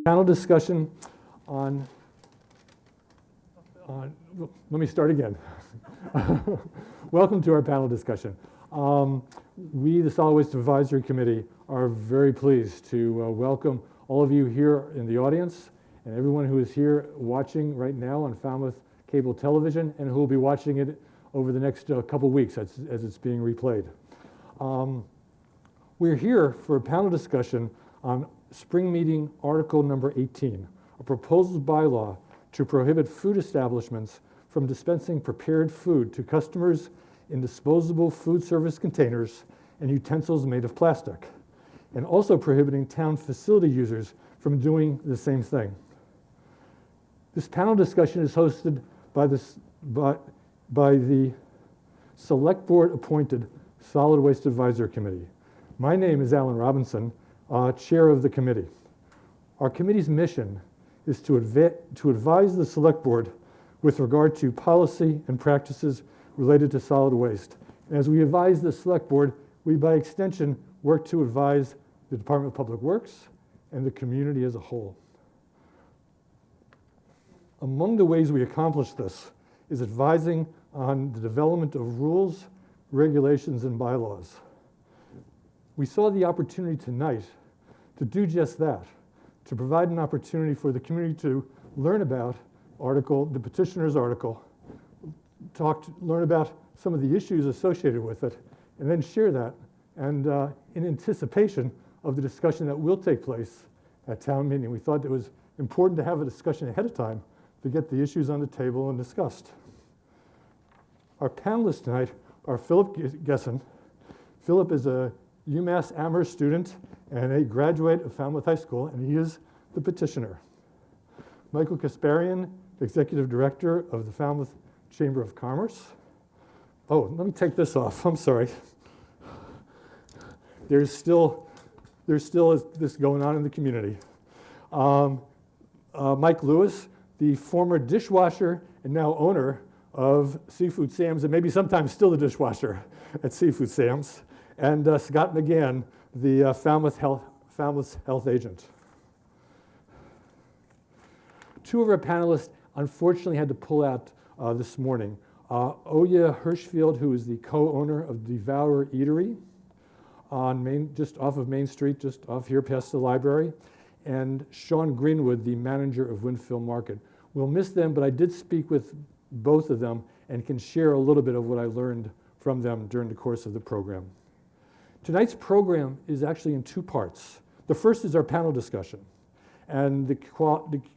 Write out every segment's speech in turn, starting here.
Panel discussion on let me start again. Welcome to our panel discussion. We, the Solid Waste Advisory Committee, are very pleased to welcome all of you here in the audience and everyone who is here watching right now on Falmouth Cable Television and who will be watching it over the next couple weeks as it's being replayed. We're here for a panel discussion on Spring Meeting Article number 18, a proposed bylaw to prohibit food establishments from dispensing prepared food to customers in disposable food service containers and utensils made of plastic, and also prohibiting town facility users from doing the same thing. This panel discussion is hosted by the Select Board appointed Solid Waste Advisory Committee. My name is Alan Robinson, chair of the committee. Our committee's mission is to advise the Select Board with regard to policy and practices related to solid waste. And as we advise the Select Board, we by extension work to advise the Department of Public Works and the community as a whole. Among the ways we accomplish this is advising on the development of rules, regulations, and bylaws. We saw the opportunity tonight to do just that, to provide an opportunity for the community to learn about the petitioner's article, learn about some of the issues associated with it, and then share that, and in anticipation of the discussion that will take place at town meeting. We thought it was important to have a discussion ahead of time to get the issues on the table and discussed. Our panelists tonight are Philip Gessen. Philip is a UMass Amherst student and a graduate of Falmouth High School, and he is the petitioner. Michael Kasparian, Executive Director of the Falmouth Chamber of Commerce. Oh, let me take this off, I'm sorry. There's still this going on in the community. Mike Lewis, the former dishwasher and now owner of Seafood Sam's, and maybe sometimes still the dishwasher at Seafood Sam's. And Scott McGann, the Falmouth Health Agent. Two of our panelists unfortunately had to pull out this morning. Oya Hirschfield, who is the co-owner of Devour Eatery just off of Main Street, just off here past the library, and Sean Greenwood, the manager of Winfield Market. We'll miss them, but I did speak with both of them and can share a little bit of what I learned from them during the course of the program. Tonight's program is actually in two parts. The first is our panel discussion and the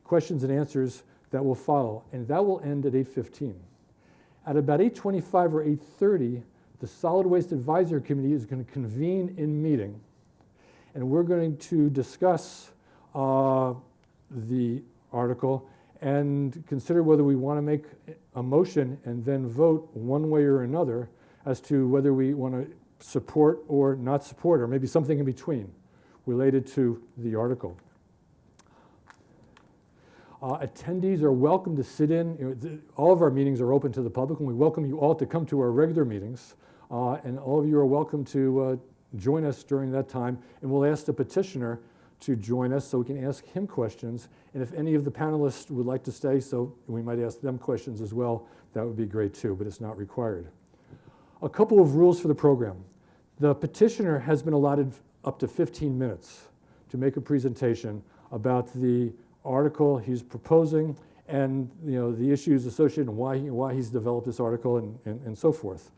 questions and answers that will follow, and that will end at 8:15. At about 8:25 or 8:30, the Solid Waste Advisory Committee is going to convene in meeting, and we're going to discuss the article and consider whether we want to make a motion and then vote one way or another as to whether we want to support or not support, or maybe something in between related to the article. Attendees are welcome to sit in. All of our meetings are open to the public, and we welcome you all to come to our regular meetings. And all of you are welcome to join us during that time. And we'll ask the petitioner to join us so we can ask him questions. And if any of the panelists would like to stay, so we might ask them questions as well, that would be great too, but it's not required. A couple of rules for the program. The petitioner has been allotted up to 15 minutes to make a presentation about the article he's proposing and the issues associated and why he's developed this article and so forth.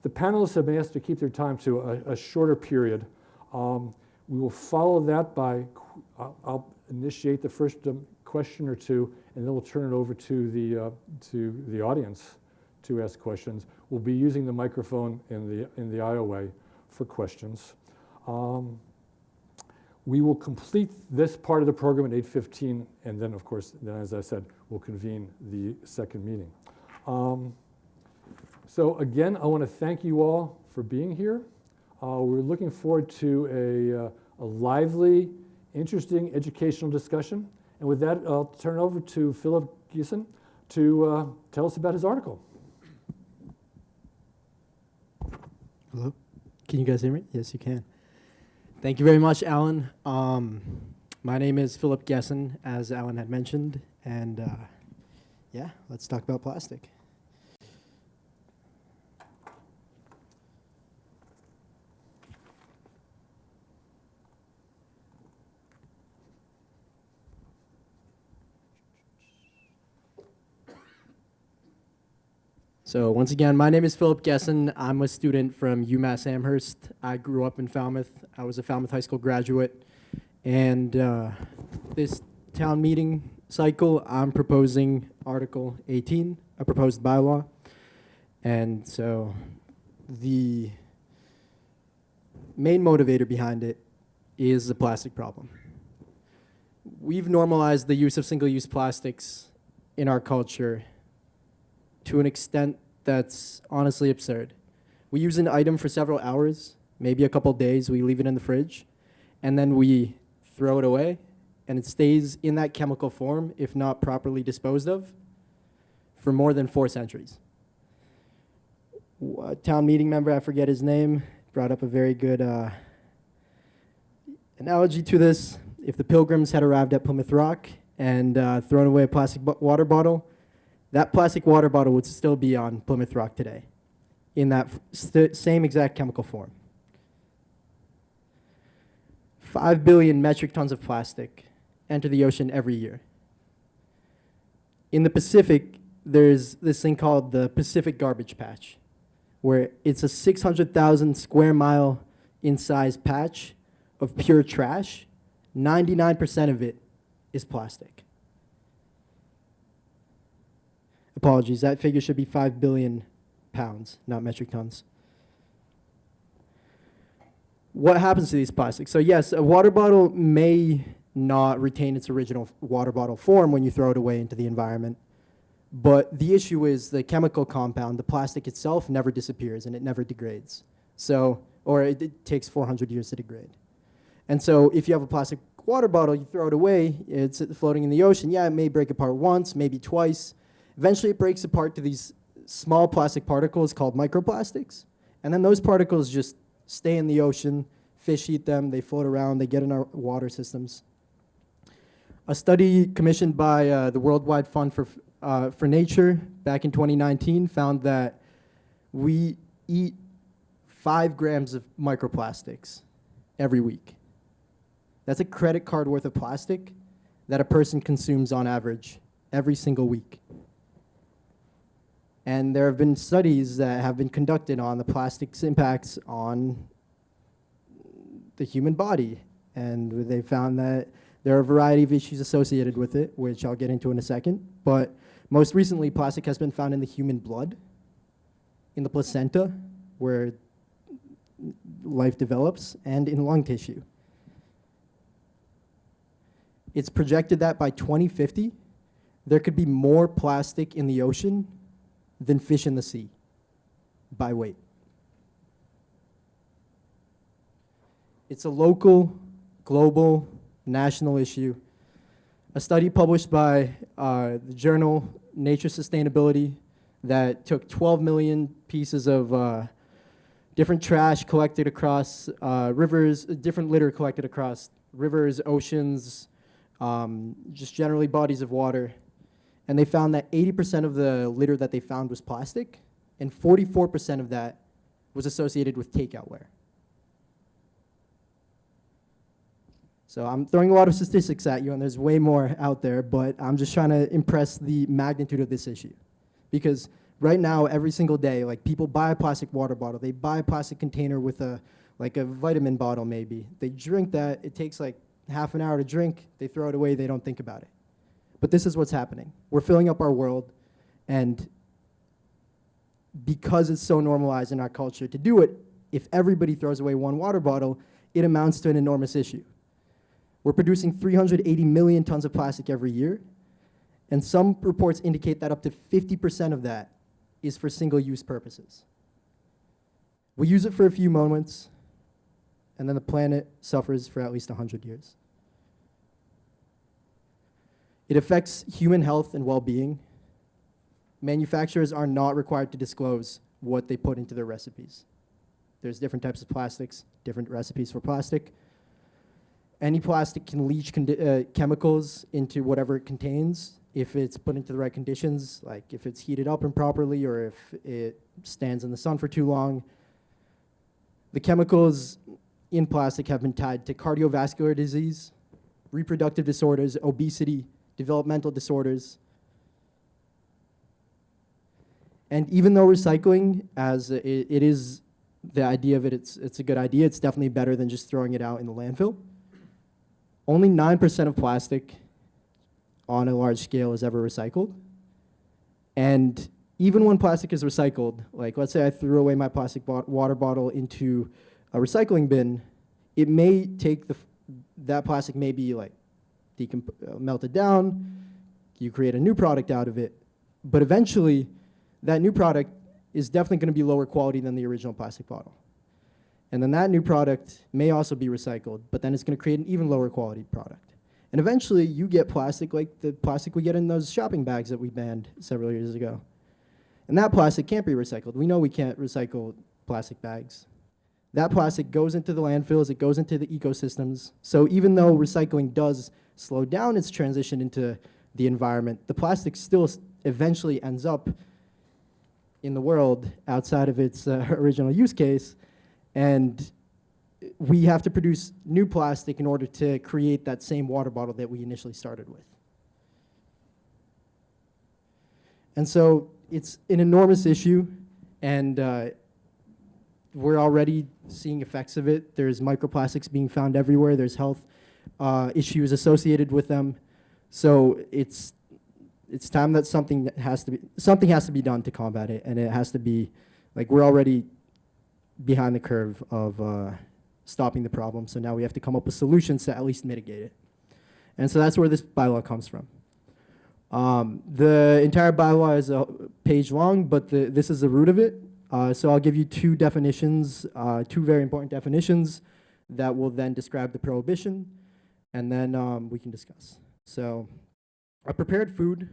The panelists have been asked to keep their time to a shorter period. We will follow that by, I'll initiate the first question or two, and then we'll turn it over to the audience to ask questions. We'll be using the microphone in the aisleway for questions. We will complete this part of the program at 8:15, and then, of course, as I said, we'll convene the second meeting. So again, I want to thank you all for being here. We're looking forward to a lively, interesting educational discussion. And with that, I'll turn it over to Philip Gessen to tell us about his article. Hello? Can you guys hear me? Yes, you can. Thank you very much, Alan. My name is Philip Gessen, as Alan had mentioned, and yeah, let's talk about plastic. So once again, my name is Philip Gessen. I'm a student from UMass Amherst. I grew up in Falmouth. I was a Falmouth High School graduate. And this town meeting cycle, I'm proposing Article 18, a proposed bylaw. And so the main motivator behind it is the plastic problem. We've normalized the use of single-use plastics in our culture to an extent that's honestly absurd. We use an item for several hours, maybe a couple days, we leave it in the fridge, and then we throw it away, and it stays in that chemical form, if not properly disposed of, for more than 4 centuries. A town meeting member, I forget his name, brought up a very good analogy to this. If the Pilgrims had arrived at Plymouth Rock and thrown away a plastic water bottle, that plastic water bottle would still be on Plymouth Rock today in that same exact chemical form. 5 billion metric tons of plastic enter the ocean every year. In the Pacific, there's this thing called the Pacific Garbage Patch, where it's a 600,000 square mile in size patch of pure trash. 99% of it is plastic. Apologies, that figure should be 5 billion pounds, not metric tons. What happens to these plastics? So yes, a water bottle may not retain its original water bottle form when you throw it away into the environment, but the issue is the chemical compound, the plastic itself, never disappears and it never degrades. So, or it takes 400 years to degrade. And so if you have a plastic water bottle, you throw it away, it's floating in the ocean. Yeah, it may break apart once, maybe twice. Eventually it breaks apart to these small plastic particles called microplastics. And then those particles just stay in the ocean, fish eat them, they float around, they get in our water systems. A study commissioned by the Worldwide Fund for Nature back in 2019 found that we eat 5 grams of microplastics every week. That's a credit card worth of plastic that a person consumes on average every single week. And there have been studies that have been conducted on the plastic's impacts on the human body. And they found that there are a variety of issues associated with it, which I'll get into in a second. But most recently, plastic has been found in the human blood, in the placenta, where life develops, and in lung tissue. It's projected that by 2050, there could be more plastic in the ocean than fish in the sea by weight. It's a local, global, national issue. A study published by the journal Nature Sustainability that took 12 million pieces of different trash collected across rivers, different litter collected across rivers, oceans, just generally bodies of water. And they found that 80% of the litter that they found was plastic, and 44% of that was associated with takeout ware. So I'm throwing a lot of statistics at you, and there's way more out there, but I'm just trying to impress the magnitude of this issue. Because right now, every single day, like, people buy a plastic water bottle, they buy a plastic container with a vitamin bottle maybe. They drink that, it takes like half an hour to drink, they throw it away, they don't think about it. But this is what's happening. We're filling up our world, and because it's so normalized in our culture to do it, if everybody throws away one water bottle, it amounts to an enormous issue. We're producing 380 million tons of plastic every year, and some reports indicate that up to 50% of that is for single-use purposes. We use it for a few moments, and then the planet suffers for at least 100 years. It affects human health and well-being. Manufacturers are not required to disclose what they put into their recipes. There's different types of plastics, different recipes for plastic. Any plastic can leach chemicals into whatever it contains if it's put into the right conditions, like if it's heated up improperly or if it stands in the sun for too long. The chemicals in plastic have been tied to cardiovascular disease, reproductive disorders, obesity, developmental disorders. And even though recycling, as it is the idea of it, it's a good idea, it's definitely better than just throwing it out in the landfill. Only 9% of plastic on a large scale is ever recycled. And even when plastic is recycled, like let's say I threw away my plastic water bottle into a recycling bin, it may take that plastic may be like melted down, you create a new product out of it, but eventually that new product is definitely going to be lower quality than the original plastic bottle. And then that new product may also be recycled, but then it's going to create an even lower quality product. And eventually you get plastic like the plastic we get in those shopping bags that we banned several years ago. And that plastic can't be recycled. We know we can't recycle plastic bags. That plastic goes into the landfills, it goes into the ecosystems. So even though recycling does slow down its transition into the environment, the plastic still eventually ends up in the world outside of its original use case. And we have to produce new plastic in order to create that same water bottle that we initially started with. And so it's an enormous issue, and we're already seeing effects of it. There's microplastics being found everywhere. There's health issues associated with them. So it's time that something has to be done to combat it, and it has to be, like, we're already behind the curve of stopping the problem, so now we have to come up with solutions to at least mitigate it. And so that's where this bylaw comes from. The entire bylaw is a page long, but this is the root of it. So I'll give you two definitions, two very important definitions that will then describe the prohibition, and then we can discuss. So a prepared food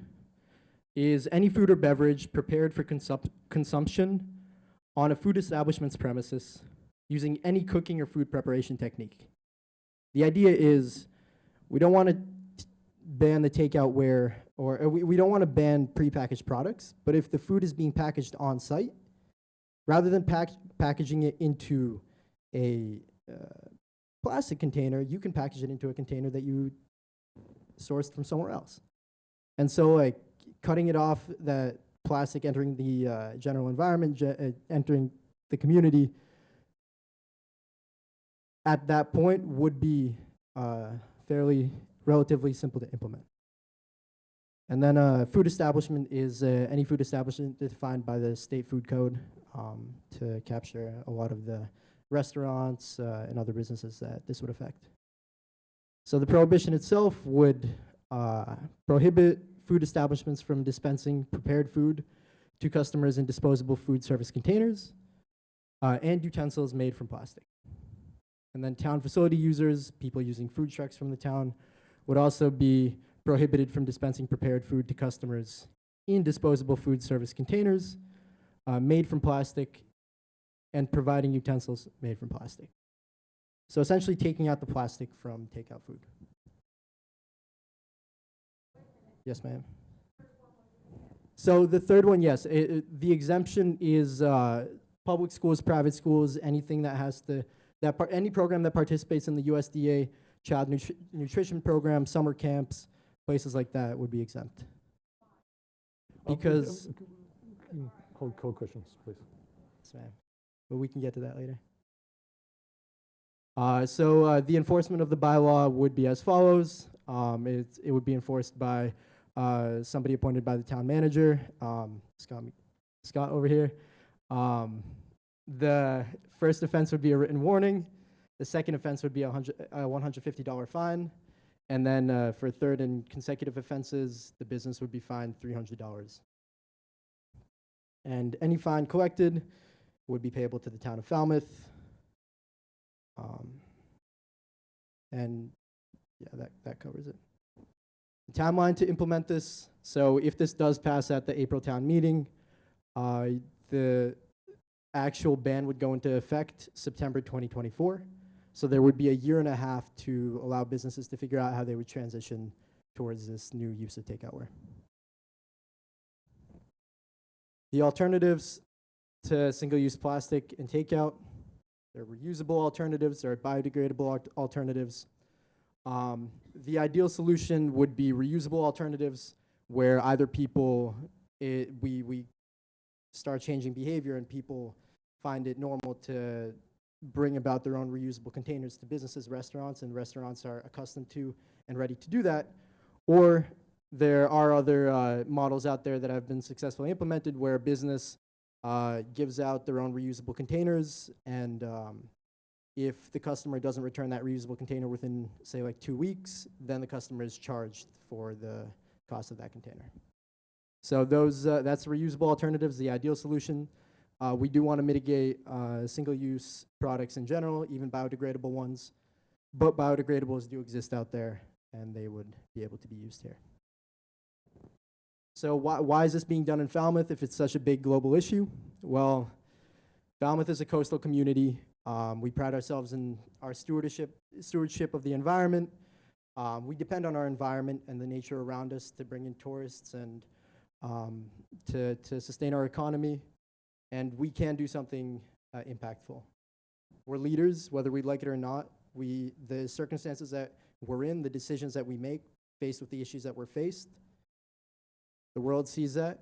is any food or beverage prepared for consumption on a food establishment's premises using any cooking or food preparation technique. The idea is we don't want to ban the takeout where, or we don't want to ban prepackaged products, but if the food is being packaged on site, rather than packaging it into a plastic container, you can package it into a container that you sourced from somewhere else. And so, like, cutting it off, that plastic entering the general environment, entering the community, at that point would be relatively simple to implement. And then a food establishment is any food establishment defined by the state food code to capture a lot of the restaurants and other businesses that this would affect. So the prohibition itself would prohibit food establishments from dispensing prepared food to customers in disposable food service containers and utensils made from plastic. And then town facility users, people using food trucks from the town, would also be prohibited from dispensing prepared food to customers in disposable food service containers made from plastic and providing utensils made from plastic. So essentially taking out the plastic from takeout food. Yes, ma'am. So the third one, yes, the exemption is public schools, private schools, anything that has to, any program that participates in the USDA child nutrition program, summer camps, places like that would be exempt. Because hold questions, please. Yes, ma'am. But we can get to that later. So the enforcement of the bylaw would be as follows. It would be enforced by somebody appointed by the town manager, Scott over here. The first offense would be a written warning. The second offense would be a $150 fine. And then for third and consecutive offenses, the business would be fined $300. And any fine collected would be payable to the town of Falmouth. And yeah, that covers it. The timeline to implement this. So if this does pass at the April town meeting, the actual ban would go into effect September 2024. So there would be a year and a half to allow businesses to figure out how they would transition towards this new use of takeoutware. The alternatives to single-use plastic and takeout, they're reusable alternatives, they're biodegradable alternatives. The ideal solution would be reusable alternatives where either we start changing behavior and people find it normal to bring about their own reusable containers to businesses, restaurants, and restaurants are accustomed to and ready to do that. Or there are other models out there that have been successfully implemented where a business gives out their own reusable containers, and if the customer doesn't return that reusable container within, say, like 2 weeks, then the customer is charged for the cost of that container. So that's reusable alternatives, the ideal solution. We do want to mitigate single-use products in general, even biodegradable ones, but biodegradables do exist out there, and they would be able to be used here. So why is this being done in Falmouth if it's such a big global issue? Well, Falmouth is a coastal community. We pride ourselves in our stewardship of the environment. We depend on our environment and the nature around us to bring in tourists and to sustain our economy, and we can do something impactful. We're leaders, whether we like it or not. The circumstances that we're in, the decisions that we make, faced with the issues that we're faced, the world sees that,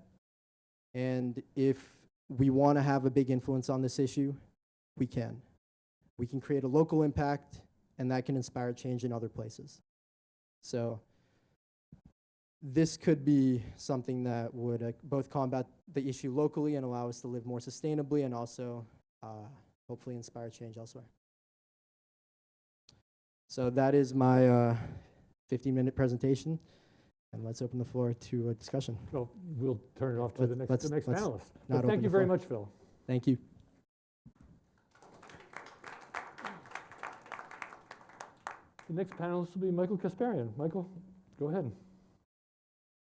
and if we want to have a big influence on this issue, we can. We can create a local impact, and that can inspire change in other places. So this could be something that would both combat the issue locally and allow us to live more sustainably, and also hopefully inspire change elsewhere. So that is my 15-minute presentation, and let's open the floor to a discussion. Well, we'll turn it off to the next panelist. Not Thank open you the very floor. much, Phil. Thank you. The next panelist will be Michael Kasparian. Michael, go ahead.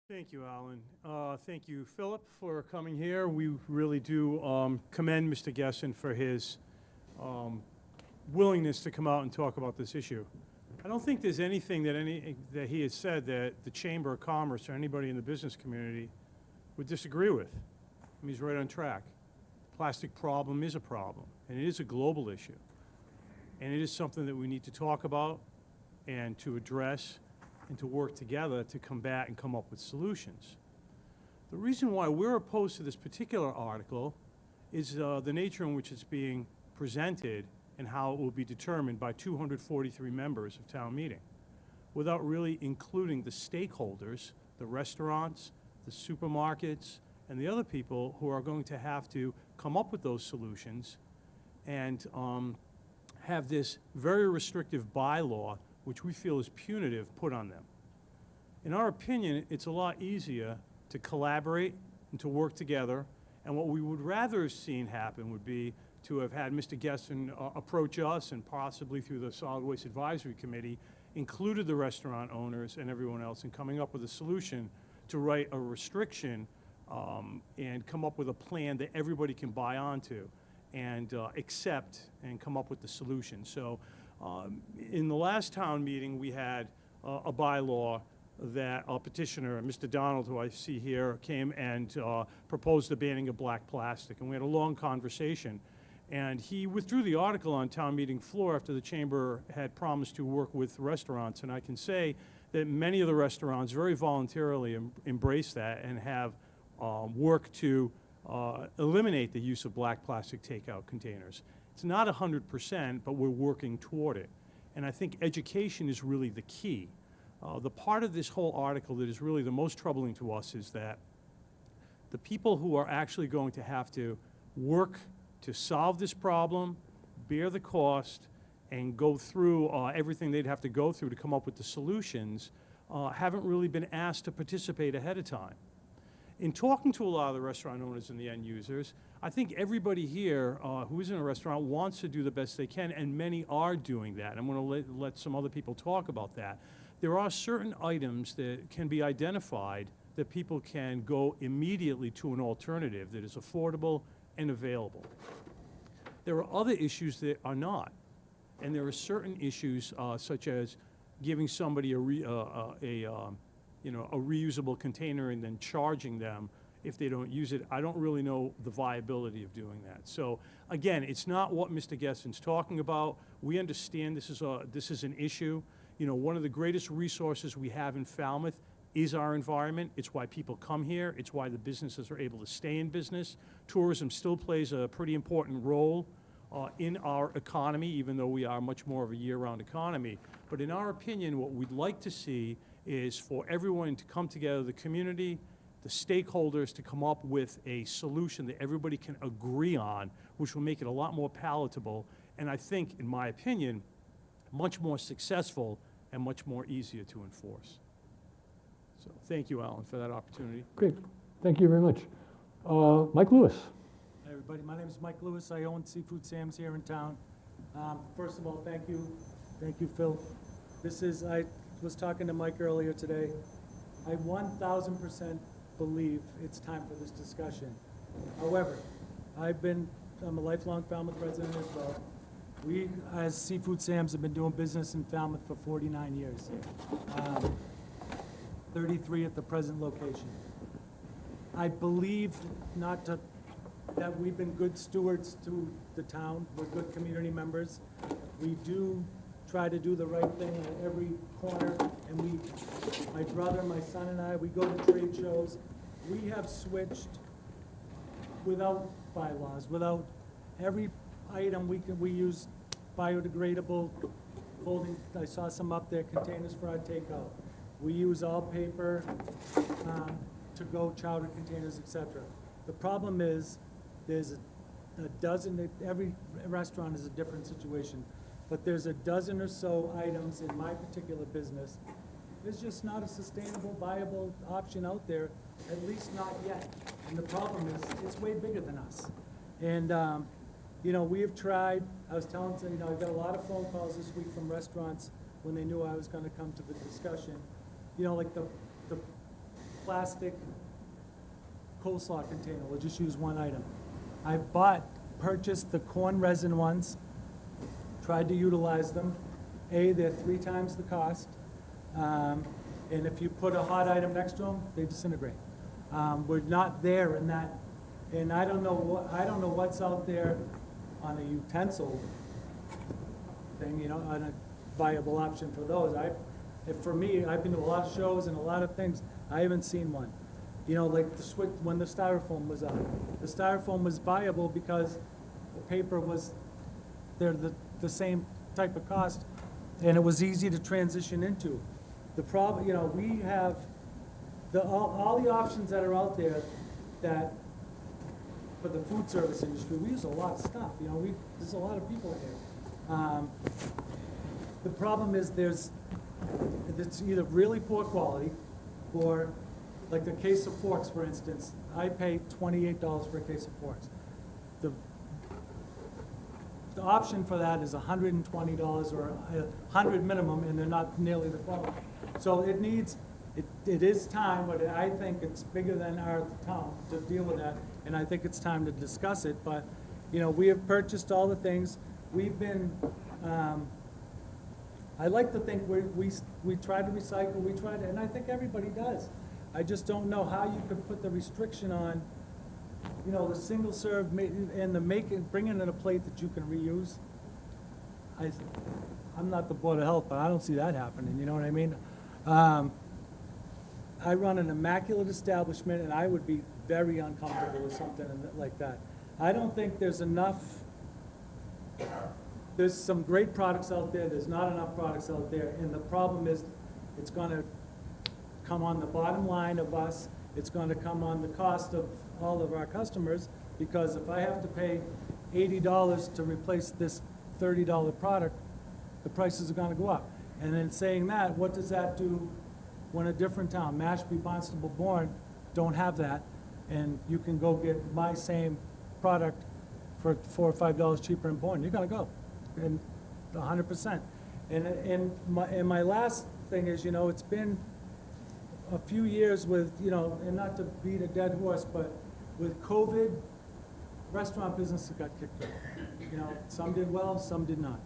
Thank you, Alan. Thank you, Philip, for coming here. We really do commend Mr. Gessen for his willingness to come out and talk about this issue. I don't think there's anything that he has said that the Chamber of Commerce or anybody in the business community would disagree with. I mean, he's right on track. Plastic problem is a problem, and it is a global issue. And it is something that we need to talk about and to address and to work together to combat and come up with solutions. The reason why we're opposed to this particular article is the nature in which it's being presented and how it will be determined by 243 members of town meeting, without really including the stakeholders, the restaurants, the supermarkets, and the other people who are going to have to come up with those solutions and have this very restrictive bylaw, which we feel is punitive, put on them. In our opinion, it's a lot easier to collaborate and to work together, and what we would rather have seen happen would be to have had Mr. Gessen approach us, and possibly through the Solid Waste Advisory Committee, included the restaurant owners and everyone else in coming up with a solution to write a restriction and come up with a plan that everybody can buy onto and accept and come up with the solution. So in the last town meeting, we had a bylaw that a petitioner, Mr. Donald, who I see here, came and proposed the banning of black plastic. And we had a long conversation. And he withdrew the article on town meeting floor after the chamber had promised to work with restaurants. And I can say that many of the restaurants very voluntarily embrace that and have worked to eliminate the use of black plastic takeout containers. It's not 100%, but we're working toward it. And I think education is really the key. The part of this whole article that is really the most troubling to us is that the people who are actually going to have to work to solve this problem, bear the cost, and go through everything they'd have to go through to come up with the solutions, haven't really been asked to participate ahead of time. In talking to a lot of the restaurant owners and the end users, I think everybody here who is in a restaurant wants to do the best they can, and many are doing that. I'm going to let some other people talk about that. There are certain items that can be identified that people can go immediately to an alternative that is affordable and available. There are other issues that are not. And there are certain issues, such as giving somebody a reusable container and then charging them if they don't use it. I don't really know the viability of doing that. So again, it's not what Mr. Gesson's talking about. We understand this is an issue. You know, one of the greatest resources we have in Falmouth is our environment. It's why people come here. It's why the businesses are able to stay in business. Tourism still plays a pretty important role in our economy, even though we are much more of a year-round economy. But in our opinion, what we'd like to see is for everyone to come together, the community, the stakeholders, to come up with a solution that everybody can agree on, which will make it a lot more palatable, and I think, in my opinion, much more successful and much more easier to enforce. So thank you, Alan, for that opportunity. Great, thank you very much. Mike Lewis. Hi, everybody. My name is Mike Lewis. I own Seafood Sam's here in town. First of all, thank you. Thank you, Phil. I was talking to Mike earlier today. I 1,000% believe it's time for this discussion. However, I'm a lifelong Falmouth resident as well. We, as Seafood Sam's, have been doing business in Falmouth for 49 years. 33 at the present location. I believe that we've been good stewards to the town. We're good community members. We do try to do the right thing at every corner, and my brother, my son and I, we go to trade shows. We have switched without bylaws, without every item we use biodegradable folding. I saw some up there, containers for our takeout. We use all paper, to-go chowder containers, etc. The problem is, there's a dozen, every restaurant is a different situation, but there's a dozen or so items in my particular business. There's just not a sustainable, viable option out there, at least not yet. And the problem is, it's way bigger than us. And, you know, we have tried, I was telling you, I got a lot of phone calls this week from restaurants when they knew I was gonna come to the discussion. You know, like the plastic coleslaw container, we'll just use one item. I purchased the corn resin ones, tried to utilize them. They're 3 times the cost. And if you put a hot item next to them, they disintegrate. We're not there in that, and I don't know what's out there on a utensil thing, you know, on a viable option for those. For me, I've been to a lot of shows and a lot of things. I haven't seen one. You know, like when the styrofoam was out. The styrofoam was viable because the paper was, they're the same type of cost, and it was easy to transition into. The problem, you know, we have all the options that are out there that, for the food service industry, we use a lot of stuff, you know, there's a lot of people here. The problem is it's either really poor quality, or like the case of forks, for instance. I pay $28 for a case of forks. The option for that is $120 or $100 minimum, and they're not nearly the quality. So it is time, but I think it's bigger than our town to deal with that, and I think it's time to discuss it. But, you know, we have purchased all the things. We've been, I like to think we try to recycle, and I think everybody does. I just don't know how you could put the restriction on, you know, the single serve and bringing in a plate that you can reuse. I'm not the Board of Health, but I don't see that happening, you know what I mean? I run an immaculate establishment, and I would be very uncomfortable with something like that. I don't think there's enough. There's some great products out there, there's not enough products out there, and the problem is, it's gonna come on the bottom line of us, it's gonna come on the cost of all of our customers, because if I have to pay $80 to replace this $30 product, the prices are gonna go up. And then saying that, what does that do when a different town, Mashpee, Barnstable, Bourne, don't have that, and you can go get my same product for $4 or $5 cheaper in Bourne? You're gonna go, and 100%. And my last thing is, you know, it's been a few years with, you know, and not to beat a dead horse, but with COVID, restaurant businesses got kicked out. You know, some did well, some did not.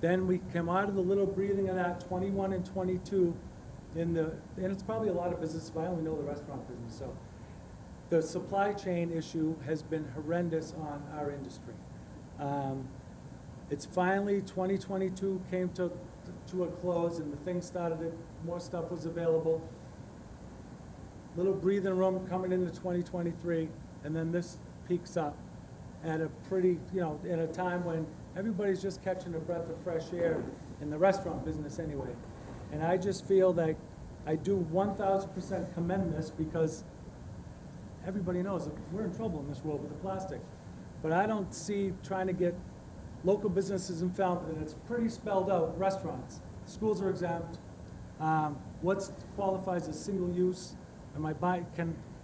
Then we come out of the little breathing of that 21 and 22 and it's probably a lot of business, but I only know the restaurant business, so. The supply chain issue has been horrendous on our industry. It's finally, 2022 came to a close and the thing started, more stuff was available. Little breathing room coming into 2023, and then this peaks up at a pretty, in a time when everybody's just catching a breath of fresh air in the restaurant business anyway. And I just feel that I do 1,000% commend this because everybody knows that we're in trouble in this world with the plastic. But I don't see trying to get local businesses in Falmouth, and it's pretty spelled out, restaurants. Schools are exempt. What qualifies as single use?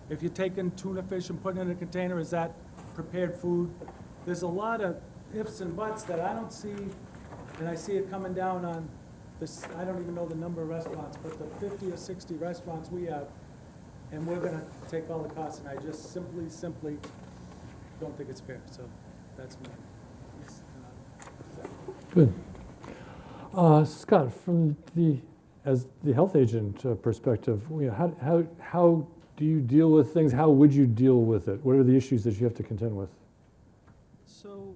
If you're taking tuna fish and putting it in a container, is that prepared food? There's a lot of ifs and buts that I don't see, and I see it coming down on this, I don't even know the number of restaurants, but the 50 or 60 restaurants we have, and we're gonna take all the costs, and I just simply don't think it's fair, so that's my. Good. Scott, from as the health agent perspective, how do you deal with things? How would you deal with it? What are the issues that you have to contend with? So,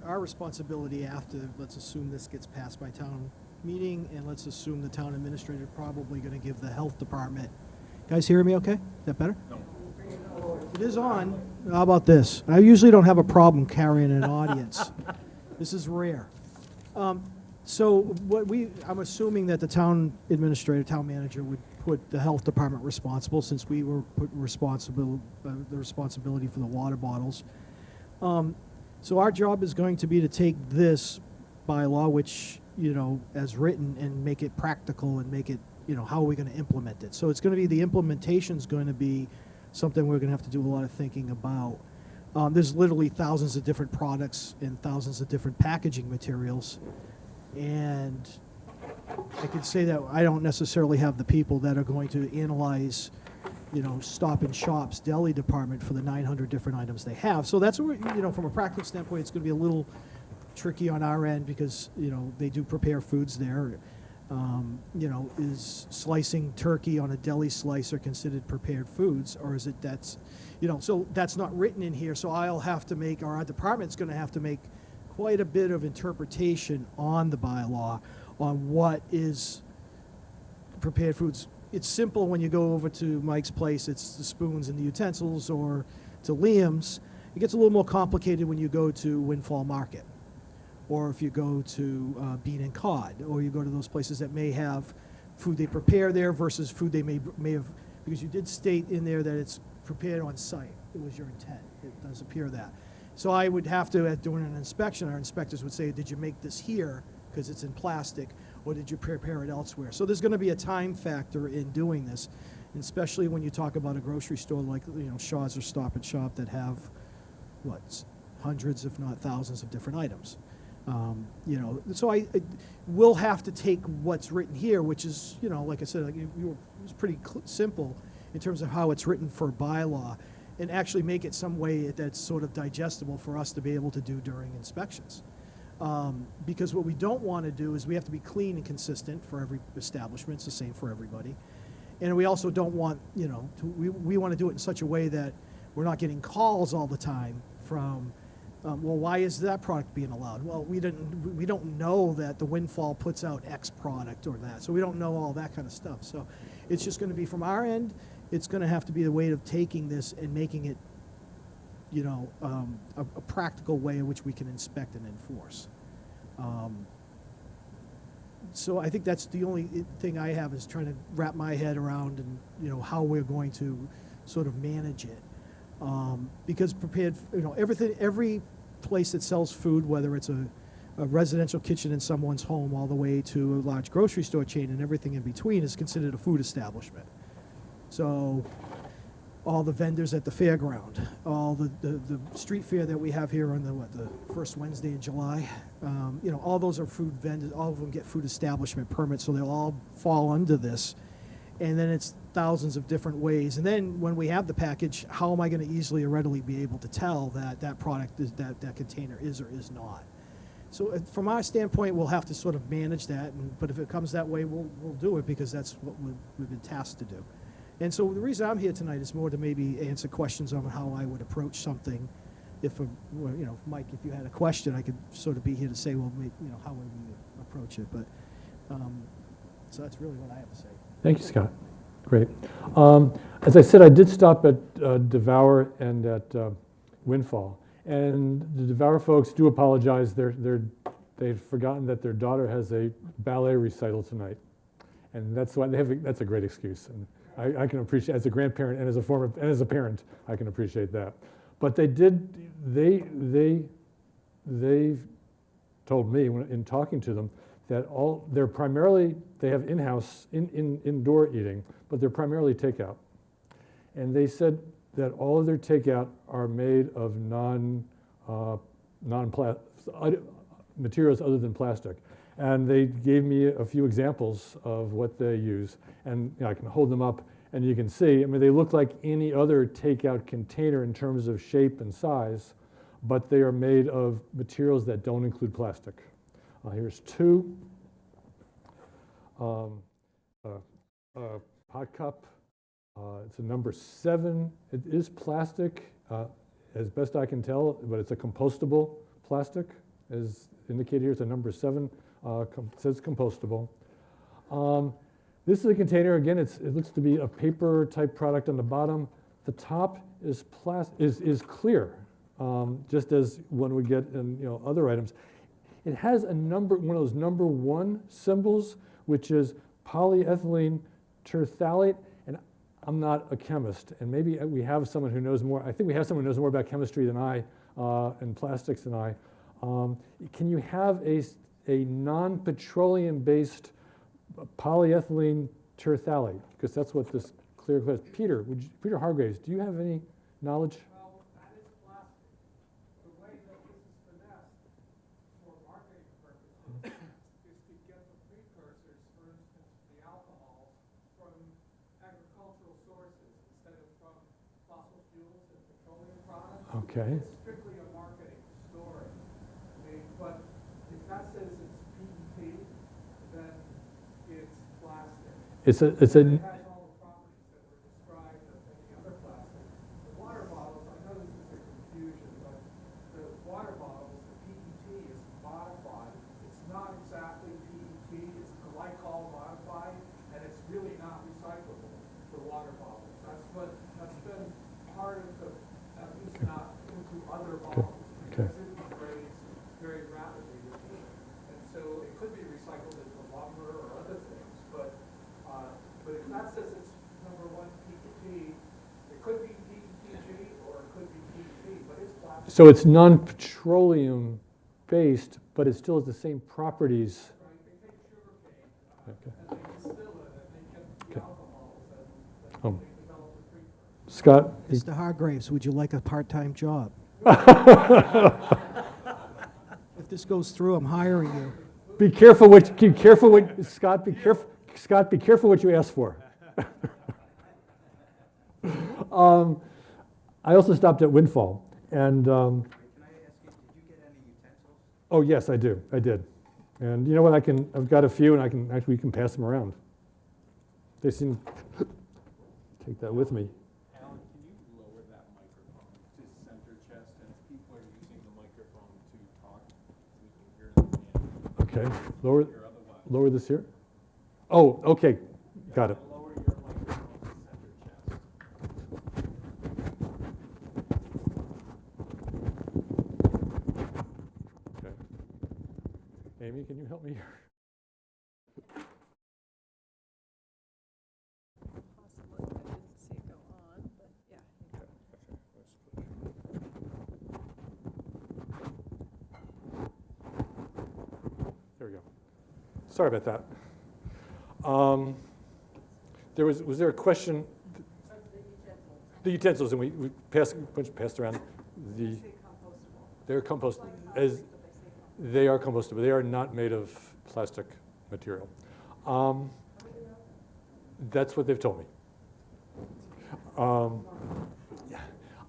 our responsibility after, let's assume this gets passed by town meeting, and let's assume the town administrator probably gonna give the health department. Guys hearing me okay? Is that better? No. It is on. How about this? I usually don't have a problem carrying an audience. This is rare. So I'm assuming that the town administrator, town manager would put the health department responsible, since we were put the responsibility for the water bottles. So our job is going to be to take this bylaw, which, as written, and make it practical and make it, how are we going to implement it? So it's going to be, the implementation's going to be something we're going to have to do a lot of thinking about. There's literally thousands of different products and thousands of different packaging materials. And I could say that I don't necessarily have the people that are going to analyze, Stop and Shop's deli department for the 900 different items they have. So that's where, from a practical standpoint, it's going to be a little tricky on our end because, they do prepare foods there. Is slicing turkey on a deli slicer considered prepared foods, or is it so that's not written in here, so I'll have to make, or our department's going to have to make quite a bit of interpretation on the bylaw on what is prepared foods. It's simple when you go over to Mike's place, it's the spoons and the utensils, or to Liam's. It gets a little more complicated when you go to Windfall Market, or if you go to Bean and Cod, or you go to those places that may have food they prepare there versus food they may have, because you did state in there that it's prepared on site. It was your intent. It does appear that. So I would have to, at doing an inspection, our inspectors would say, did you make this here because it's in plastic, or did you prepare it elsewhere? So there's going to be a time factor in doing this, especially when you talk about a grocery store like Shaw's or Stop and Shop that have, hundreds if not thousands of different items. So I will have to take what's written here, which is, like I said, it was pretty simple in terms of how it's written for bylaw, and actually make it some way that's sort of digestible for us to be able to do during inspections. Because what we don't want to do is we have to be clean and consistent for every establishment. It's the same for everybody. And we also don't want, we want to do it in such a way that we're not getting calls all the time from, well, why is that product being allowed? Well, we don't know that the Windfall puts out X product or that, so we don't know all that kind of stuff. So it's just going to be, from our end, it's going to have to be the way of taking this and making it, a practical way in which we can inspect and enforce. So I think that's the only thing I have, is trying to wrap my head around and how we're going to sort of manage it. Because prepared, every place that sells food, whether it's a residential kitchen in someone's home all the way to a large grocery store chain and everything in between, is considered a food establishment. So all the vendors at the fairground, all the street fair that we have here on the first Wednesday in July, all those are food vendors. All of them get food establishment permits, so they'll all fall under this. And then it's thousands of different ways. And then when we have the package, how am I going to easily or readily be able to tell that that product is, that container is or is not? So from our standpoint, we'll have to sort of manage that. But if it comes that way, we'll do it because that's what we've been tasked to do. And so the reason I'm here tonight is more to maybe answer questions on how I would approach something. If, Mike, if you had a question, I could sort of be here to say, well, how would we approach it? But so that's really what I have to say. Thank you, Scott. Great. As I said, I did stop at Devour and at Windfall. And the Devour folks do apologize. They've forgotten that their daughter has a ballet recital tonight. And that's why that's a great excuse. And I can appreciate, as a grandparent and as a parent, I can appreciate that. But they told me in talking to them that they have in-house, indoor eating, but they're primarily takeout. And they said that all of their takeout are made of materials other than plastic. And they gave me a few examples of what they use. And I can hold them up and you can see, they look like any other takeout container in terms of shape and size, but they are made of materials that don't include plastic. Here's two. Hot cup. It's a number 7. It is plastic, as best I can tell, but it's a compostable plastic, as indicated here. It's a number 7. Says compostable. This is a container. Again, it looks to be a paper type product on the bottom. The top is clear, just as one would get in other items. It has one of those number 1 symbols, which is polyethylene terephthalate. And I'm not a chemist, and maybe we have someone who knows more. I think we have someone who knows more about chemistry than I and plastics than I. Can you have a non-petroleum-based polyethylene terephthalate? Because that's what this clear says. Peter Hargraves, do you have any knowledge? Well, that is plastic. The way that this is finessed for marketing purposes is to get the precursors, for instance, the alcohols, from agricultural sources instead of from fossil fuels and petroleum products. Okay. It's strictly a marketing story. But if that says it's PET, then it's plastic. It's a It has all the properties that were described of any other plastic. The water bottles, I know this is a confusion, but the water bottles, the PET is modified. It's not exactly PET, it's glycol modified, and it's really not recyclable for water bottles. That's been part of the, at least not into other bottles, because it degrades very rapidly with heat. And so it could be recycled into lumber or other things, but if that says it's number 1 PET, it could be PETG or it could be PET, but it's plastic. So it's non-petroleum based, but it still has the same properties. Right? They take sugarcane Okay. and they distill it and they get the alcohols and Oh. they develop the precursors. Scott? Mr. Hargraves, would you like a part-time job? If this goes through, I'm hiring you. Scott, be careful what you ask for. I also stopped at Windfall, and Can I ask you, did you get any utensils? oh yes, I did, and you know what? I've got a few, and we can pass them around. They seem take that with me. Alan, can you lower that microphone to center chest, and if people are using the microphone to talk, we can hear them and Okay, hear otherwise. lower this here. Oh, okay, got it. Lower your microphone to center chest. Okay. Amy, can you help me here? Possibly, I didn't see it go on, but yeah. There we go. Sorry about that. Was there a question? The utensils, and we passed around the. They're compost as they are compostable. They are not made of plastic material. That's what they've told me. Yeah.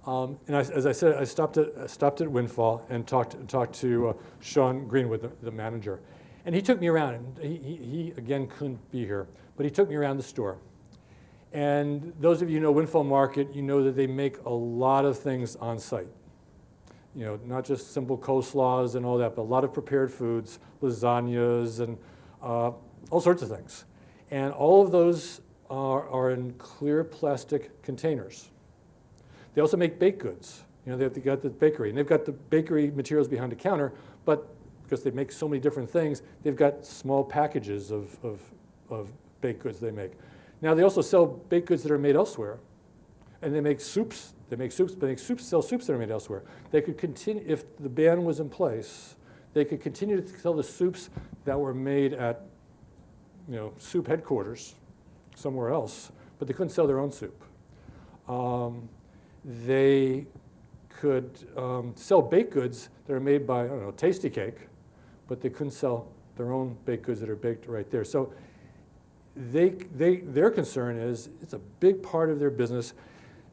And as I said, I stopped at Windfall and talked to Sean Greenwood, the manager, and he took me around. And he again couldn't be here, but he took me around the store. And those of you who know Windfall Market, you know that they make a lot of things on site. You know, not just simple coleslaws and all that, but a lot of prepared foods, lasagnas, and all sorts of things. And all of those are in clear plastic containers. They also make baked goods. You know, they've got the bakery, and they've got the bakery materials behind the counter, but because they make so many different things, they've got small packages of baked goods they make. Now, they also sell baked goods that are made elsewhere, and they make soups. They make soups, but they sell soups that are made elsewhere. They could continue, if the ban was in place, they could continue to sell the soups that were made at, you know, soup headquarters somewhere else, but they couldn't sell their own soup. They could sell baked goods that are made by, I don't know, Tasty Cake, but they couldn't sell their own baked goods that are baked right there. So their concern is it's a big part of their business.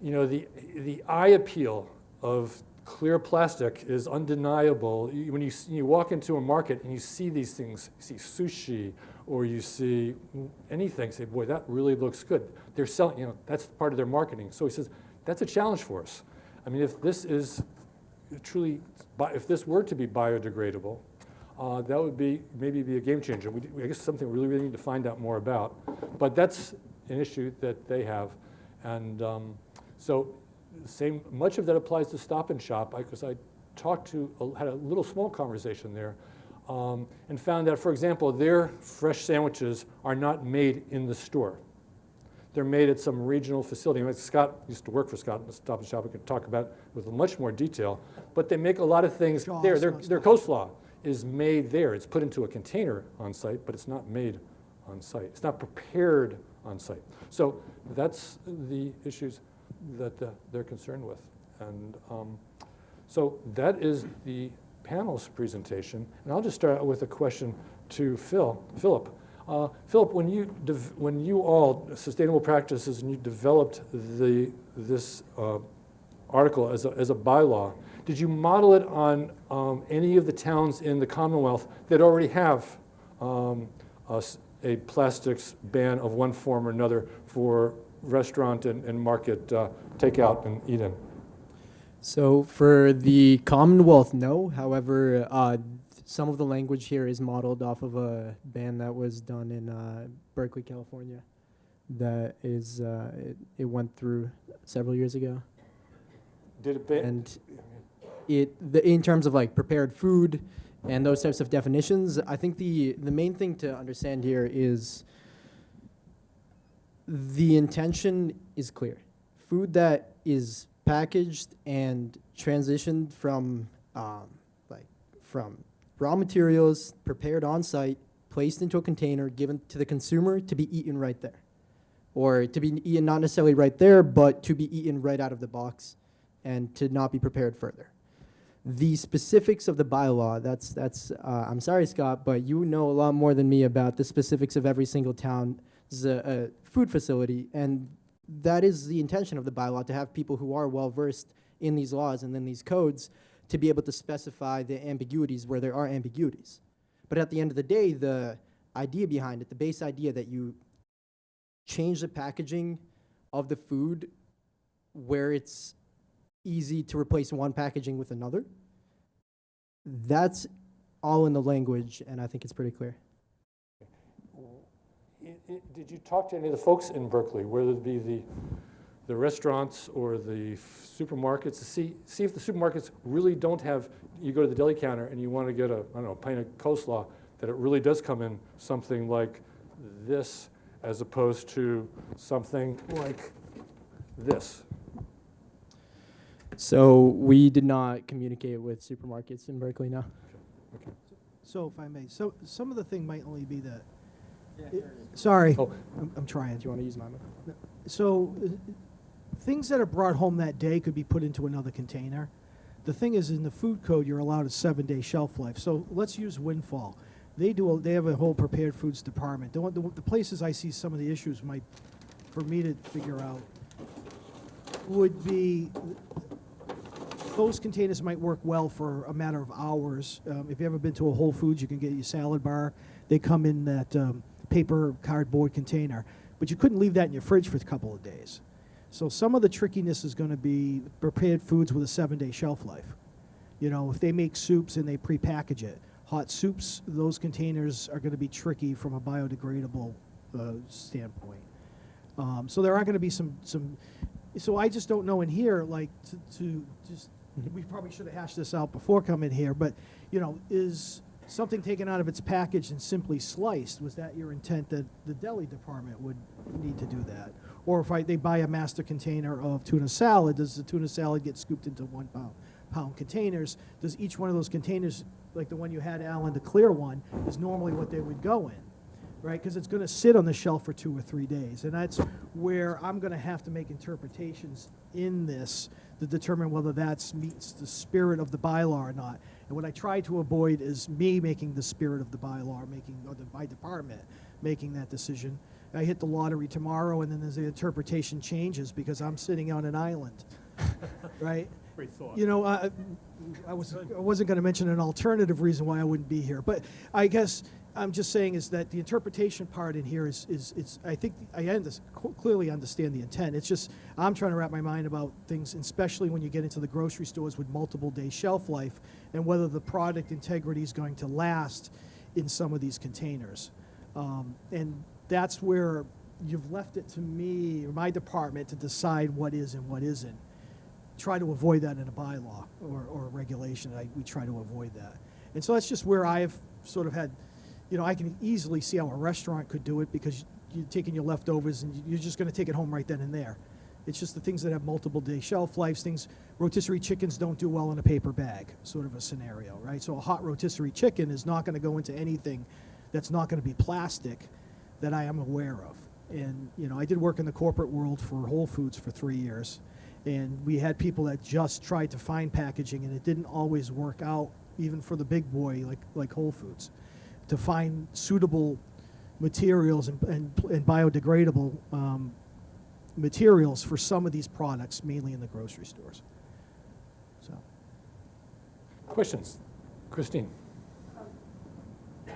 You know, the eye appeal of clear plastic is undeniable. When you walk into a market and you see these things, you see sushi or you see anything, say, boy, that really looks good. They're selling, you know, that's part of their marketing. So he says, that's a challenge for us. I mean, if this is truly, if this were to be biodegradable, that would maybe be a game changer. I guess something we really need to find out more about. But that's an issue that they have. And so much of that applies to Stop and Shop, because I had a little small conversation there, and found that, for example, their fresh sandwiches are not made in the store. They're made at some regional facility. Scott used to work for Stop and Shop. We could talk about it with much more detail. But they make a lot of things there. Their coleslaw is made there. It's put into a container on site, but it's not made on site. It's not prepared on site. So that's the issues that they're concerned with. And so that is the panel's presentation. And I'll just start out with a question to Philip. Philip, when you all, Sustainable Practices, and you developed this article as a bylaw, did you model it on any of the towns in the Commonwealth that already have a plastics ban of one form or another for restaurant and market takeout and eat-in? So for the Commonwealth, no. However, some of the language here is modeled off of a ban that was done in Berkeley, California. That is, it went through several years ago. Did it ban? And in terms of like prepared food and those types of definitions, I think the main thing to understand here is the intention is clear. Food that is packaged and transitioned from raw materials, prepared on site, placed into a container, given to the consumer to be eaten right there. Or to be eaten not necessarily right there, but to be eaten right out of the box and to not be prepared further. The specifics of the bylaw, that's I'm sorry, Scott, but you know a lot more than me about the specifics of every single town's food facility, and that is the intention of the bylaw, to have people who are well-versed in these laws and in these codes to be able to specify the ambiguities where there are ambiguities. But at the end of the day, the idea behind it, the base idea that you change the packaging of the food where it's easy to replace one packaging with another, that's all in the language, and I think it's pretty clear. Did you talk to any of the folks in Berkeley, whether it be the restaurants or the supermarkets, to see if the supermarkets really don't have, you go to the deli counter and you want to get a, I don't know, pint of coleslaw, that it really does come in something like this as opposed to something like this? So we did not communicate with supermarkets in Berkeley, no. Okay. So if I may, so some of the thing might only be that, sorry, Oh. I'm trying. Do you want to use mine? So things that are brought home that day could be put into another container. The thing is, in the food code, you're allowed a 7-day shelf life. So let's use Windfall. they have a whole prepared foods department. The places I see some of the issues might, for me to figure out, would be, those containers might work well for a matter of hours. If you ever been to a Whole Foods, you can get your salad bar. They come in that paper cardboard container, but you couldn't leave that in your fridge for a couple of days. So some of the trickiness is going to be prepared foods with a 7-day shelf life. You know, if they make soups and they prepackage it, hot soups, those containers are going to be tricky from a biodegradable standpoint. So there are going to be some. So I just don't know in here, like, to just, we probably should have hashed this out before coming here, but, you know, is something taken out of its package and simply sliced? Was that your intent, that the deli department would need to do that? Or if they buy a master container of tuna salad, does the tuna salad get scooped into 1 pound containers? Does each one of those containers, like the one you had, Alan, the clear one, is normally what they would go in, right? Because it's going to sit on the shelf for 2 or 3 days. And that's where I'm going to have to make interpretations in this to determine whether that meets the spirit of the bylaw or not. And what I try to avoid is me making the spirit of the bylaw, my department making that decision. I hit the lottery tomorrow, and then there's the interpretation changes because I'm sitting on an island, right? Great thought. You know, I wasn't going to mention an alternative reason why I wouldn't be here, but I guess I'm just saying is that the interpretation part in here is I think clearly understand the intent. It's just I'm trying to wrap my mind about things, especially when you get into the grocery stores with multiple day shelf life, and whether the product integrity is going to last in some of these containers. And that's where you've left it to me or my department to decide what is and what isn't. Try to avoid that in a bylaw or a regulation. We try to avoid that. And so that's just where I've sort of had, you know, I can easily see how a restaurant could do it because you're taking your leftovers and you're just going to take it home right then and there. It's just the things that have multiple day shelf lives, rotisserie chickens don't do well in a paper bag, sort of a scenario, right? So a hot rotisserie chicken is not going to go into anything that's not going to be plastic that I am aware of. And, you know, I did work in the corporate world for Whole Foods for 3 years. And we had people that just tried to find packaging, and it didn't always work out, even for the big boy like Whole Foods, to find suitable materials and biodegradable materials for some of these products, mainly in the grocery stores. So, Questions? Christine? So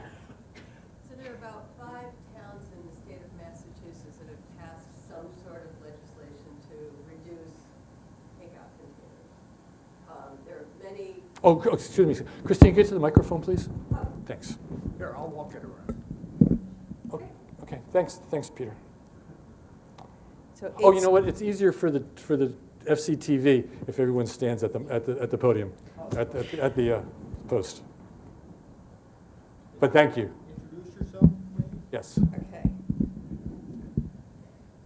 there are about 5 towns in the state of Massachusetts that have passed some sort of legislation to reduce takeout containers. There are many. Oh, excuse me. Christine, get to the microphone, please. Thanks. Here, I'll walk it around. Okay, thanks, Peter. So Oh, you know what? It's easier for the FCTV if everyone stands at the podium, at the post. But thank you. Introduce yourself, maybe? Yes. Okay.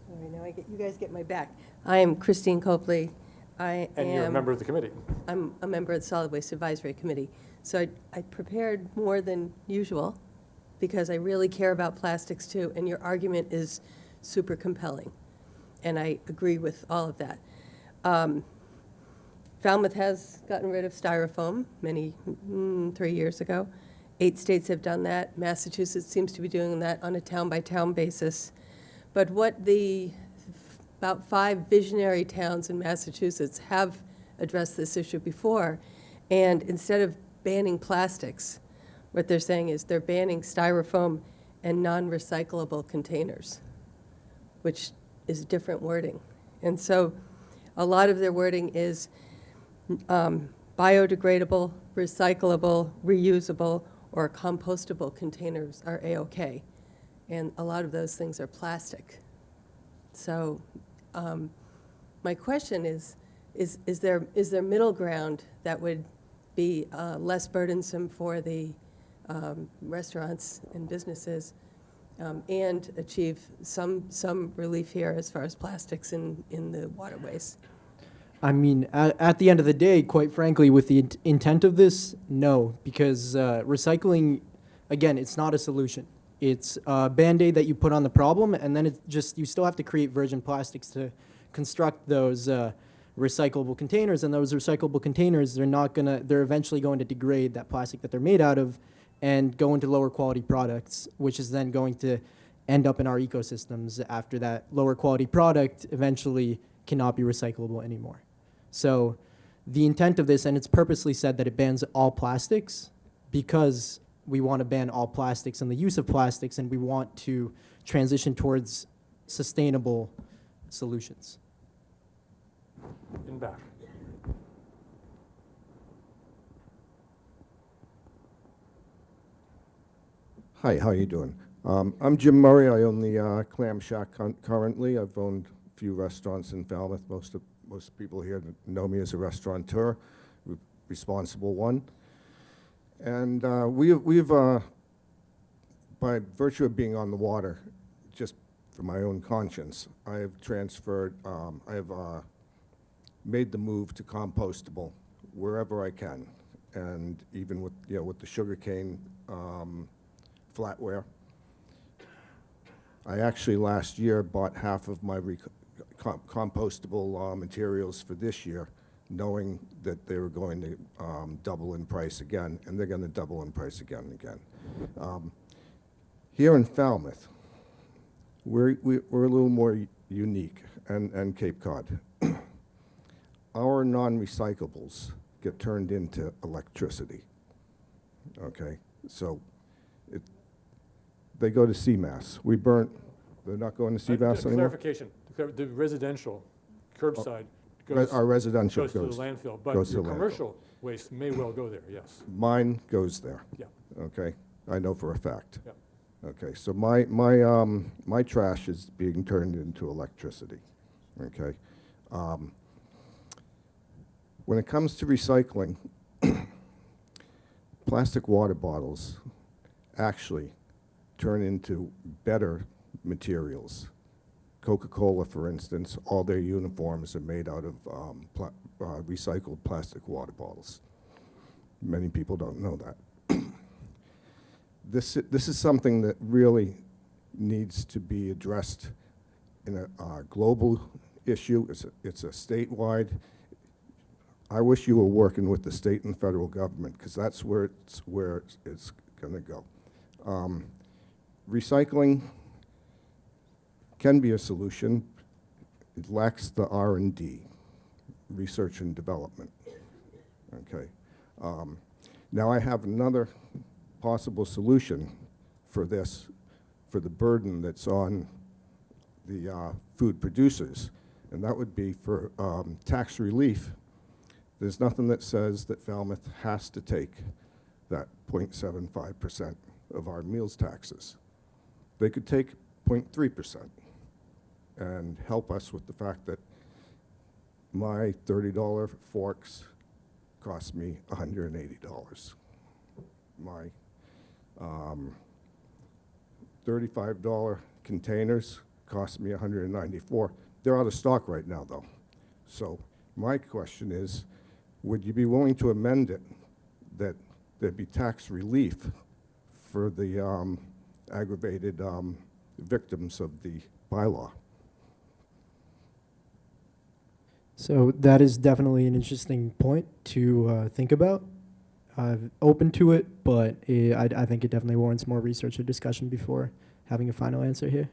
All right, now you guys get my back. I am Christine Copley. And you're a member of the committee. I'm a member of the Solid Waste Advisory Committee. So I prepared more than usual because I really care about plastics too, and your argument is super compelling. And I agree with all of that. Falmouth has gotten rid of styrofoam 3 years ago. 8 states have done that. Massachusetts seems to be doing that on a town-by-town basis. But what about 5 visionary towns in Massachusetts have addressed this issue before, and instead of banning plastics, what they're saying is they're banning styrofoam and non-recyclable containers, which is different wording. And so a lot of their wording is biodegradable, recyclable, reusable, or compostable containers are A-OK. And a lot of those things are plastic. So my question is there middle ground that would be less burdensome for the restaurants and businesses and achieve some relief here as far as plastics in the waterways? I mean, at the end of the day, quite frankly, with the intent of this, no, because recycling, again, it's not a solution. It's a Band-Aid that you put on the problem, and then it's just, you still have to create virgin plastics to construct those recyclable containers, and those recyclable containers, they're eventually going to degrade that plastic that they're made out of, and go into lower quality products, which is then going to end up in our ecosystems after that lower quality product eventually cannot be recyclable anymore. So the intent of this, and it's purposely said that it bans all plastics because we want to ban all plastics and the use of plastics, and we want to transition towards sustainable solutions. In back. Hi, how you doing? I'm Jim Murray. I own the Clam Shack currently. I've owned a few restaurants in Falmouth. Most people here know me as a restaurateur, responsible one. And we've by virtue of being on the water, just for my own conscience, I have transferred, I have made the move to compostable wherever I can. And even with, with the sugarcane flatware. I actually last year bought half of my compostable materials for this year, knowing that they were going to double in price again, and they're going to double in price again and again. Here in Falmouth, we're a little more unique, and Cape Cod. Our non-recyclables get turned into electricity, okay? So they go to CMAS. We burn, they're not going to CMAS anymore? Clarification, the residential curbside goes, Our residential goes to the landfill, but goes to your the landfill. commercial waste may well go there, yes. Mine goes there. Yeah. Okay, I know for a fact. Yeah. Okay, so my trash is being turned into electricity. Okay, when it comes to recycling, plastic water bottles actually turn into better materials. Coca-Cola, for instance, all their uniforms are made out of recycled plastic water bottles. Many people don't know that. This is something that really needs to be addressed in a global issue. It's a statewide. I wish you were working with the state and federal government, because that's where it's going to go. Recycling can be a solution. It lacks the R&D, research and development. Okay. Now I have another possible solution for this, for the burden that's on the food producers, and that would be for tax relief. There's nothing that says that Falmouth has to take that 0.75% of our meals taxes. They could take 0.3% and help us with the fact that my $30 forks cost me $180. My $35 containers cost me $194. They're out of stock right now, though. So my question is, would you be willing to amend it that there'd be tax relief for the aggravated victims of the bylaw? So that is definitely an interesting point to think about. I'm open to it, but I think it definitely warrants more research or discussion before having a final answer here.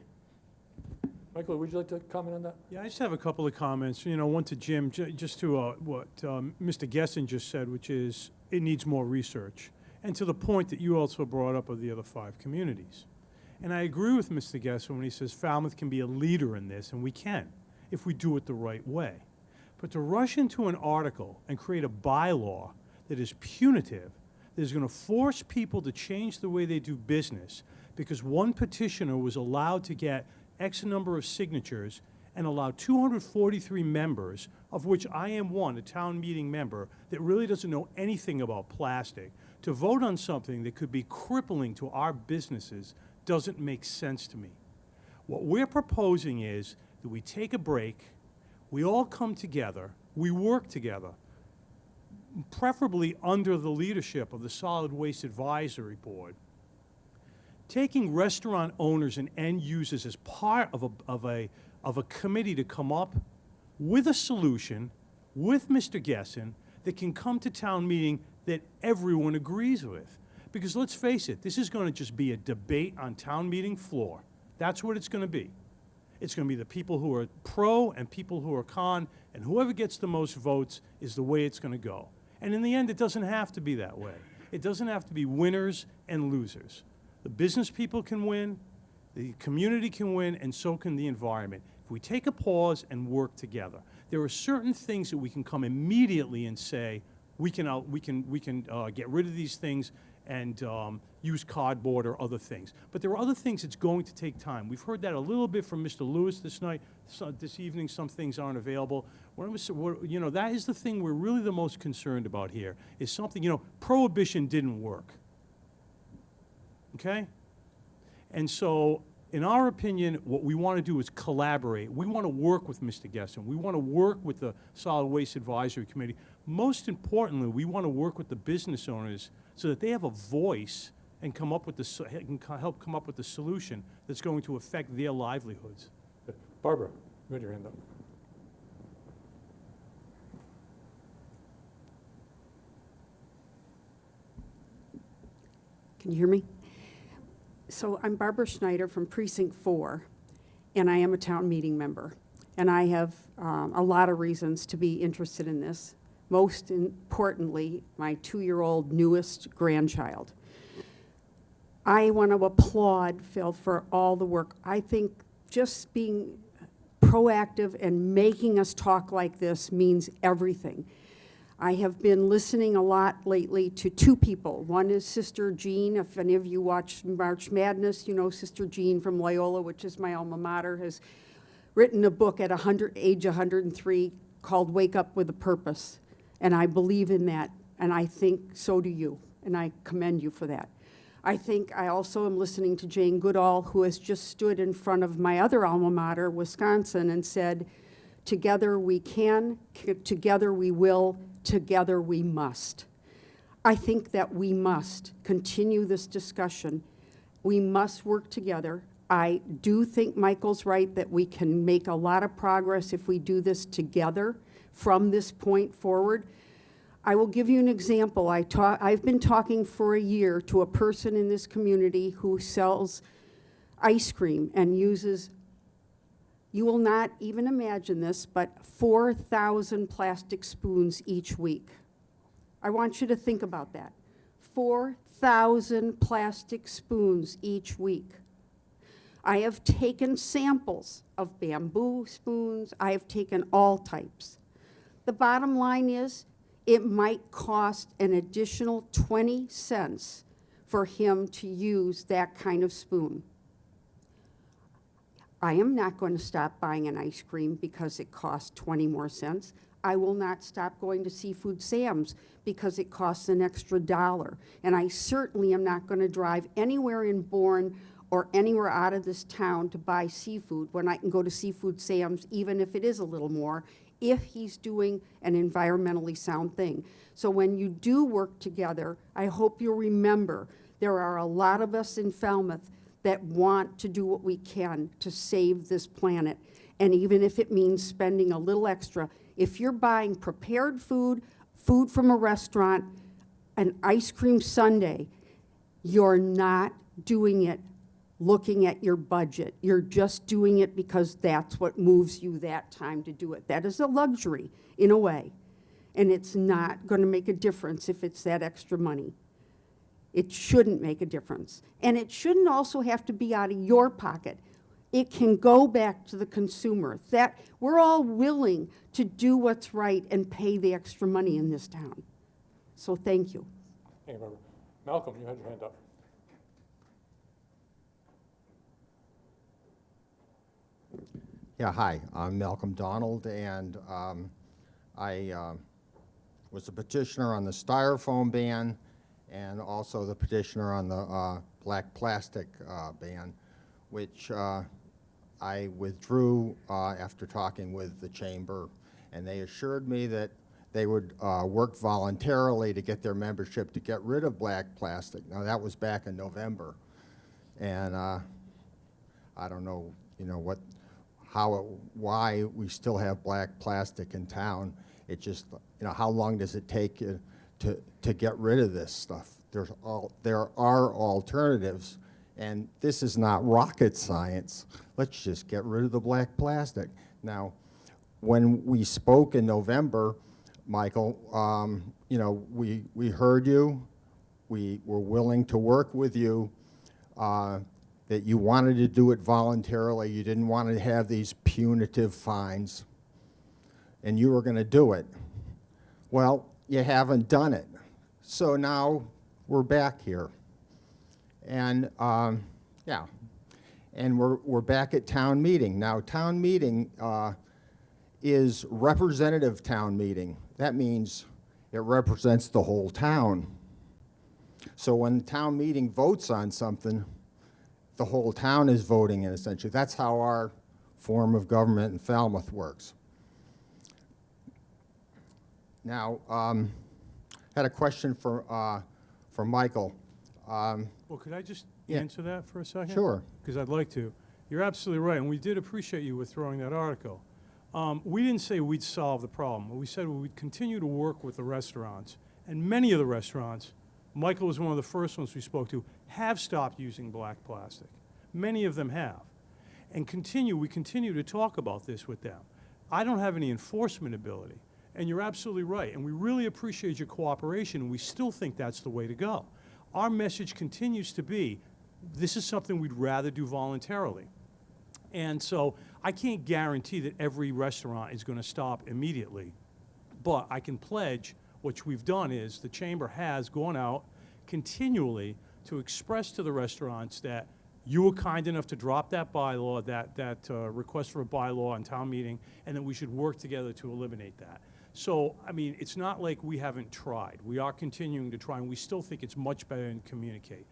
Michael, would you like to comment on that? Yeah, I just have a couple of comments. One to Jim, just to what Mr. Gessen just said, which is it needs more research. And to the point that you also brought up of the other 5 communities. And I agree with Mr. Gessen when he says Falmouth can be a leader in this, and we can, if we do it the right way. But to rush into an article and create a bylaw that is punitive, that is going to force people to change the way they do business because one petitioner was allowed to get X number of signatures and allow 243 members, of which I am one, a town meeting member, that really doesn't know anything about plastic, to vote on something that could be crippling to our businesses doesn't make sense to me. What we're proposing is that we take a break, we all come together, we work together, preferably under the leadership of the Solid Waste Advisory Board, taking restaurant owners and end users as part of a committee to come up with a solution with Mr. Gessen that can come to town meeting that everyone agrees with. Because let's face it, this is going to just be a debate on town meeting floor. That's what it's going to be. It's going to be the people who are pro and people who are con, and whoever gets the most votes is the way it's going to go. And in the end, it doesn't have to be that way. It doesn't have to be winners and losers. The business people can win, the community can win, and so can the environment. If we take a pause and work together, there are certain things that we can come immediately and say, we can get rid of these things and use cardboard or other things. But there are other things that's going to take time. We've heard that a little bit from Mr. Lewis this evening. Some things aren't available. That is the thing we're really the most concerned about here, is something, prohibition didn't work. Okay? And so, in our opinion, what we want to do is collaborate. We want to work with Mr. Gessen. We want to work with the Solid Waste Advisory Committee. Most importantly, we want to work with the business owners so that they have a voice and help come up with the solution that's going to affect their livelihoods. Barbara, you had your hand up. Can you hear me? So I'm Barbara Schneider from Precinct 4, and I am a town meeting member. And I have a lot of reasons to be interested in this. Most importantly, my 2-year-old newest grandchild. I want to applaud Phil for all the work. I think just being proactive and making us talk like this means everything. I have been listening a lot lately to 2 people. One is Sister Jean. If any of you watch March Madness, you know Sister Jean from Loyola, which is my alma mater, has written a book at age 103 called Wake Up with a Purpose. And I believe in that, and I think so do you, and I commend you for that. I also am listening to Jane Goodall, who has just stood in front of my other alma mater, Wisconsin, and said, together we can, together we will, together we must. I think that we must continue this discussion. We must work together. I do think Michael's right that we can make a lot of progress if we do this together from this point forward. I will give you an example. I've been talking for a year to a person in this community who sells ice cream and uses, you will not even imagine this, but 4,000 plastic spoons each week. I want you to think about that. 4,000 plastic spoons each week. I have taken samples of bamboo spoons. I have taken all types. The bottom line is, it might cost an additional 20 cents for him to use that kind of spoon. I am not going to stop buying an ice cream because it costs 20 more cents. I will not stop going to Seafood Sam's because it costs an extra $1. And I certainly am not going to drive anywhere in Bourne or anywhere out of this town to buy seafood when I can go to Seafood Sam's, even if it is a little more, if he's doing an environmentally sound thing. So when you do work together, I hope you'll remember there are a lot of us in Falmouth that want to do what we can to save this planet. And even if it means spending a little extra, if you're buying prepared food, food from a restaurant, an ice cream sundae, you're not doing it looking at your budget. You're just doing it because that's what moves you that time to do it. That is a luxury, in a way. And it's not going to make a difference if it's that extra money. It shouldn't make a difference. And it shouldn't also have to be out of your pocket. It can go back to the consumer. That we're all willing to do what's right and pay the extra money in this town. So thank you. Thank you, Barbara. Malcolm, you had your hand up. Yeah, hi, I'm Malcolm Donald, and I was a petitioner on the styrofoam ban and also the petitioner on the black plastic ban, which I withdrew after talking with the chamber, and they assured me that they would work voluntarily to get their membership to get rid of black plastic. Now, that was back in November, and I don't know, why we still have black plastic in town. It just, how long does it take you to get rid of this stuff? there are alternatives, and this is not rocket science. Let's just get rid of the black plastic. Now, when we spoke in November, Michael, you know, we heard you. We were willing to work with you, that you wanted to do it voluntarily. You didn't want to have these punitive fines, and you were going to do it. Well, you haven't done it. So now we're back here. And yeah, and we're back at town meeting. Now, town meeting is representative town meeting. That means it represents the whole town. So when town meeting votes on something, the whole town is voting in, essentially. That's how our form of government in Falmouth works. Now, had a question for Michael. Well, could I just Yeah. answer that for a second? Sure. Because I'd like to. You're absolutely right, and we did appreciate you withdrawing that article. We didn't say we'd solve the problem. We said we would continue to work with the restaurants, and many of the restaurants, Michael was one of the first ones we spoke to, have stopped using black plastic. Many of them have. And we continue to talk about this with them. I don't have any enforcement ability, and you're absolutely right, and we really appreciate your cooperation, and we still think that's the way to go. Our message continues to be, this is something we'd rather do voluntarily. And so I can't guarantee that every restaurant is going to stop immediately, but I can pledge, which we've done is, the chamber has gone out continually to express to the restaurants that you were kind enough to drop that bylaw, that request for a bylaw on town meeting, and that we should work together to eliminate that. So, I mean, it's not like we haven't tried. We are continuing to try, and we still think it's much better to communicate.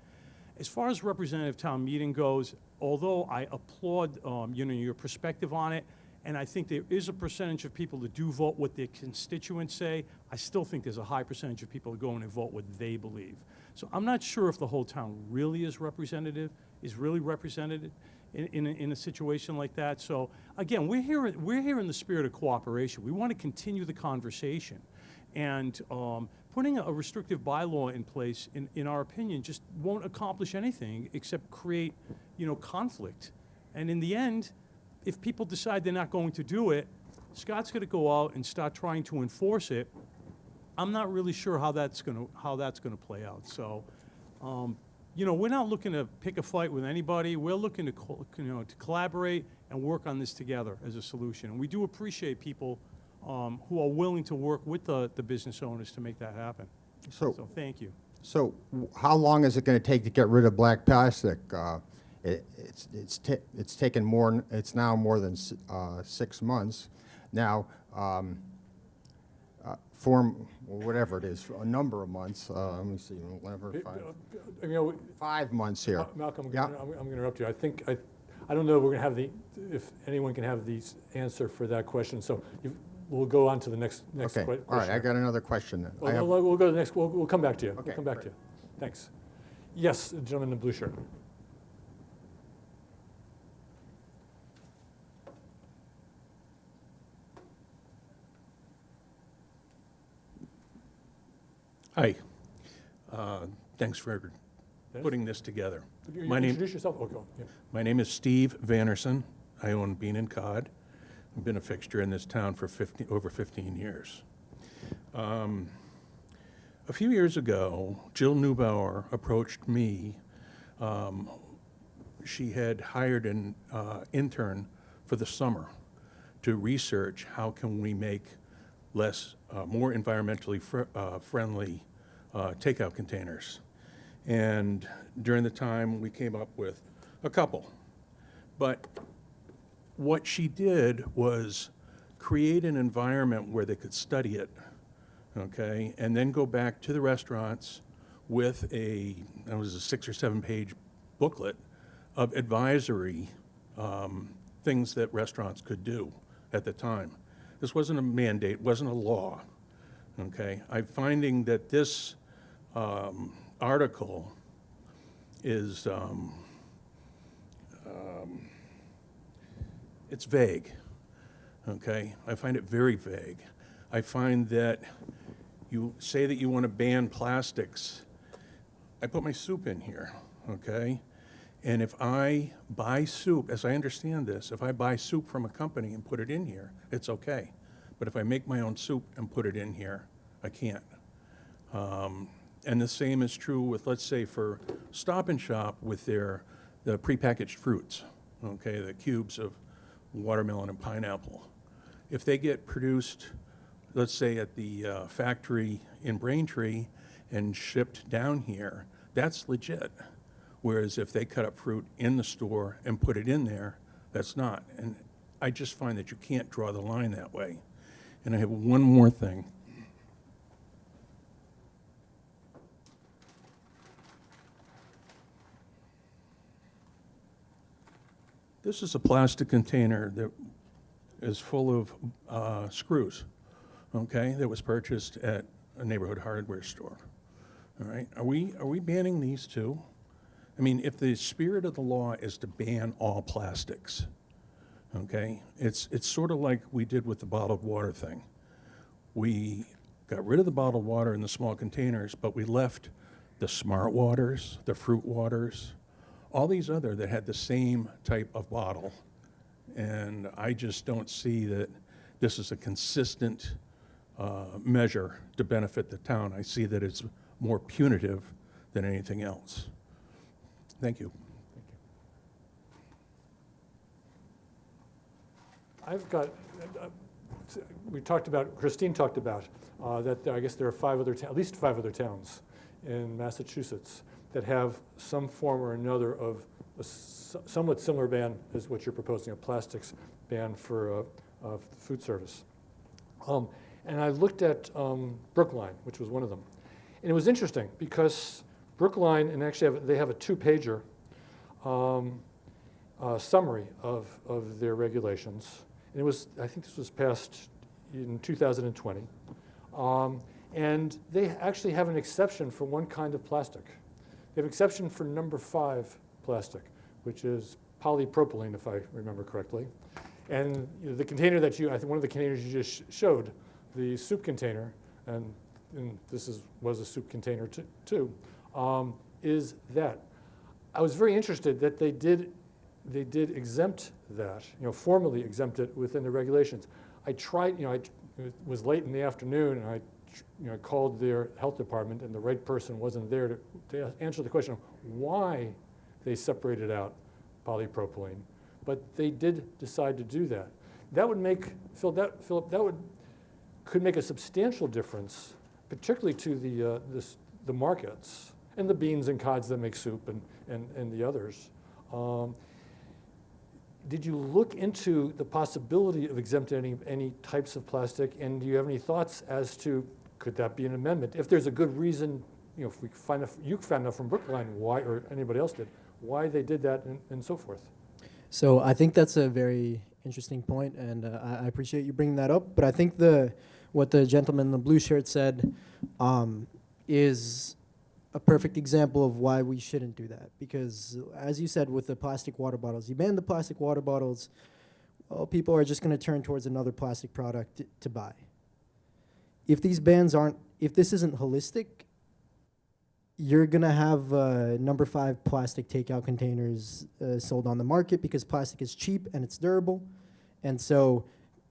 As far as representative town meeting goes, although I applaud you know, your perspective on it, and I think there is a percentage of people that do vote what their constituents say, I still think there's a high percentage of people that go in and vote what they believe. So I'm not sure if the whole town really is really represented in a situation like that. So again, we're here in the spirit of cooperation. We want to continue the conversation. And putting a restrictive bylaw in place, in our opinion, just won't accomplish anything except create, you know, conflict. And in the end, if people decide they're not going to do it, Scott's going to go out and start trying to enforce it. I'm not really sure how that's going to play out. So, you know, we're not looking to pick a fight with anybody. We're looking to to collaborate and work on this together as a solution. And we do appreciate people who are willing to work with the business owners to make that happen. So thank you. So how long is it going to take to get rid of black plastic? It's taken more. It's now more than 6 months. Now, whatever it is, a number of months. Let me see, 11, 5, You know, 5 months here. Malcolm, Yeah. I'm going to interrupt you. I don't know if we're going to have if anyone can have the answer for that question. So we'll go on to the next Okay. question. All right. I got another question. Then. I have- We'll go to the next. We'll come back to you. Okay, We'll come back to great. you. Thanks. Yes, the gentleman in the blue shirt. Hi. Thanks for putting this together. My name, Introduce yourself. Okay. Yeah. my name is Steve Vannerson. I own Bean and Cod. I've been a fixture in this town for over 15 years. A few years ago, Jill Neubauer approached me. She had hired an intern for the summer to research how can we make more environmentally friendly takeout containers. And during the time, we came up with a couple. But what she did was create an environment where they could study it, okay, and then go back to the restaurants with it was a 6 or 7 page booklet of advisory things that restaurants could do at the time. This wasn't a mandate, wasn't a law, okay? I'm finding that this article is, it's vague, okay? I find it very vague. I find that you say that you want to ban plastics, I put my soup in here, okay? And if I buy soup, as I understand this, if I buy soup from a company and put it in here, it's okay. But if I make my own soup and put it in here, I can't. And the same is true with, let's say, for Stop and Shop with the prepackaged fruits, okay, the cubes of watermelon and pineapple. If they get produced, let's say, at the factory in Braintree and shipped down here, that's legit. Whereas if they cut up fruit in the store and put it in there, that's not. And I just find that you can't draw the line that way. And I have one more thing. This is a plastic container that is full of screws, okay, that was purchased at a neighborhood hardware store. All right, are we banning these too? I mean, if the spirit of the law is to ban all plastics, okay, it's sort of like we did with the bottled water thing. We got rid of the bottled water in the small containers, but we left the smart waters, the fruit waters, all these other that had the same type of bottle. And I just don't see that this is a consistent measure to benefit the town. I see that it's more punitive than anything else. Thank you. I've got, Christine talked about that I guess there are at least five other towns in Massachusetts that have some form or another of a somewhat similar ban as what you're proposing, a plastics ban for food service. And I looked at Brookline, which was one of them. And it was interesting because Brookline, and actually they have a two-pager summary of their regulations. And it was, I think this was passed in 2020. And they actually have an exception for one kind of plastic. They have an exception for number 5 plastic, which is polypropylene, if I remember correctly. And the container that I think one of the containers you just showed, the soup container, and this was a soup container too, is that. I was very interested that they did exempt that, formally exempt it within the regulations. I tried, it was late in the afternoon, and I called their health department, and the right person wasn't there to answer the question of why they separated out polypropylene. But they did decide to do that. That would make, Philip, could make a substantial difference, particularly to the markets and the beans and cods that make soup and the others. Did you look into the possibility of exempting any types of plastic, and do you have any thoughts as to could that be an amendment? If there's a good reason, if we find you found enough from Brookline, why, or anybody else did, why they did that and so forth. So I think that's a very interesting point, and I appreciate you bringing that up. But I think what the gentleman in the blue shirt said is a perfect example of why we shouldn't do that. Because as you said with the plastic water bottles, you ban the plastic water bottles, well, people are just going to turn towards another plastic product to buy. If these bans if this isn't holistic, you're going to have number 5 plastic takeout containers sold on the market because plastic is cheap and it's durable. And so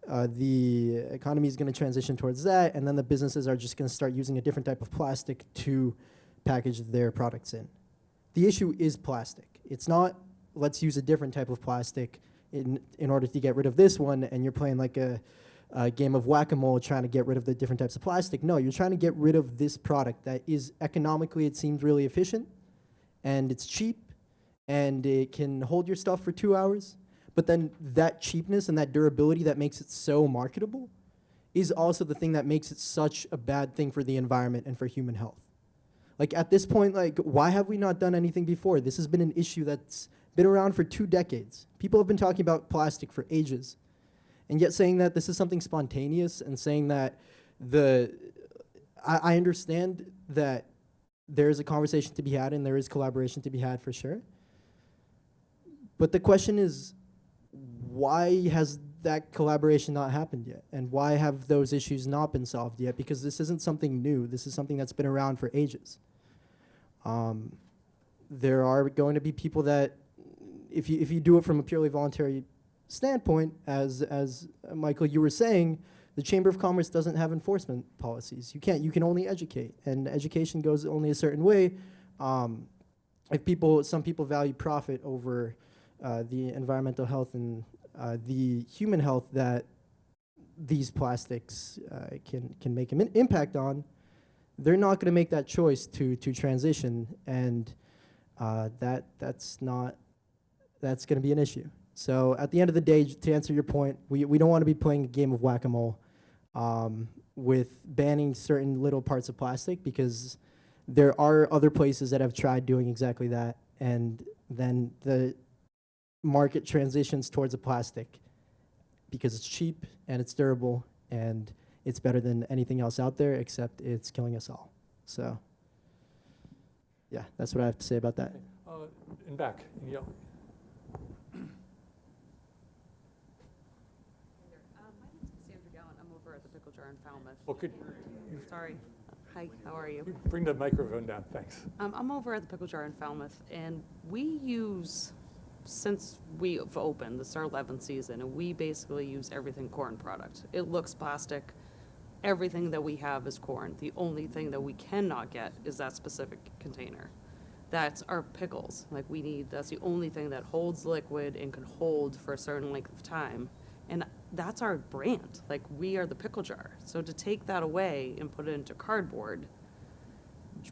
the economy is going to transition towards that, and then the businesses are just going to start using a different type of plastic to package their products in. The issue is plastic. It's not, let's use a different type of plastic in order to get rid of this one, and you're playing like a game of whack-a-mole trying to get rid of the different types of plastic. No, you're trying to get rid of this product that is economically, it seems really efficient, and it's cheap, and it can hold your stuff for 2 hours. But then that cheapness and that durability that makes it so marketable is also the thing that makes it such a bad thing for the environment and for human health. Like at this point, like why have we not done anything before? This has been an issue that's been around for 2 decades. People have been talking about plastic for ages. And yet saying that this is something spontaneous and saying that I understand that there is a conversation to be had and there is collaboration to be had for sure. But the question is, why has that collaboration not happened yet? And why have those issues not been solved yet? Because this isn't something new. This is something that's been around for ages. There are going to be people that, if you do it from a purely voluntary standpoint, as Michael, you were saying, the Chamber of Commerce doesn't have enforcement policies. You can only educate, and education goes only a certain way. Some people value profit over the environmental health and the human health that these plastics can make an impact on, they're not going to make that choice to transition, and that's going to be an issue. So at the end of the day, to answer your point, we don't want to be playing a game of whack-a-mole with banning certain little parts of plastic, because there are other places that have tried doing exactly that, and then the market transitions towards a plastic because it's cheap and it's durable and it's better than anything else out there, except it's killing us all. So yeah, that's what I have to say about that. In back, in yellow. My name's Sandra Gallant. I'm over at the Pickle Jar in Falmouth. Well, could Sorry. Hi, how are you? you bring the microphone down? Thanks. I'm over at the Pickle Jar in Falmouth, and we use, since we've opened, this is our 11th season, and we basically use everything corn product. It looks plastic. Everything that we have is corn. The only thing that we cannot get is that specific container. That's our pickles. Like, that's the only thing that holds liquid and can hold for a certain length of time. And that's our brand. Like, we are the Pickle Jar. So to take that away and put it into cardboard,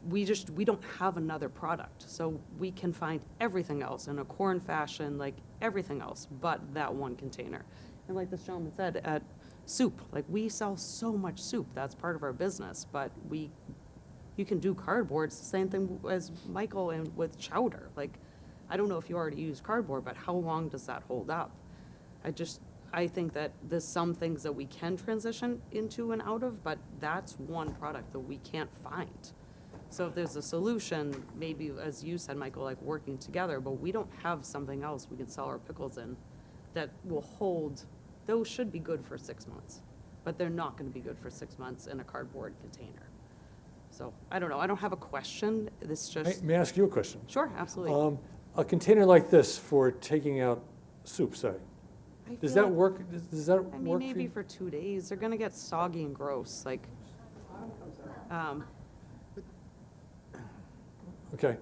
we don't have another product. So we can find everything else in a corn fashion, like everything else, but that one container. And like this gentleman said, at soup, like, we sell so much soup. That's part of our business, but you can do cardboard. It's the same thing as Michael and with chowder. Like, I don't know if you already use cardboard, but how long does that hold up? I think that there's some things that we can transition into and out of, but that's one product that we can't find. So if there's a solution, maybe, as you said, Michael, like working together, but we don't have something else we can sell our pickles in that will hold. Those should be good for 6 months, but they're not going to be good for 6 months in a cardboard container. So I don't know. I don't have a question. This just. May I ask you a question? Sure, absolutely. A container like this for taking out soup, say, does that work? Does that I mean, work maybe for you? for 2 days. They're going to get soggy and gross. Like, Okay.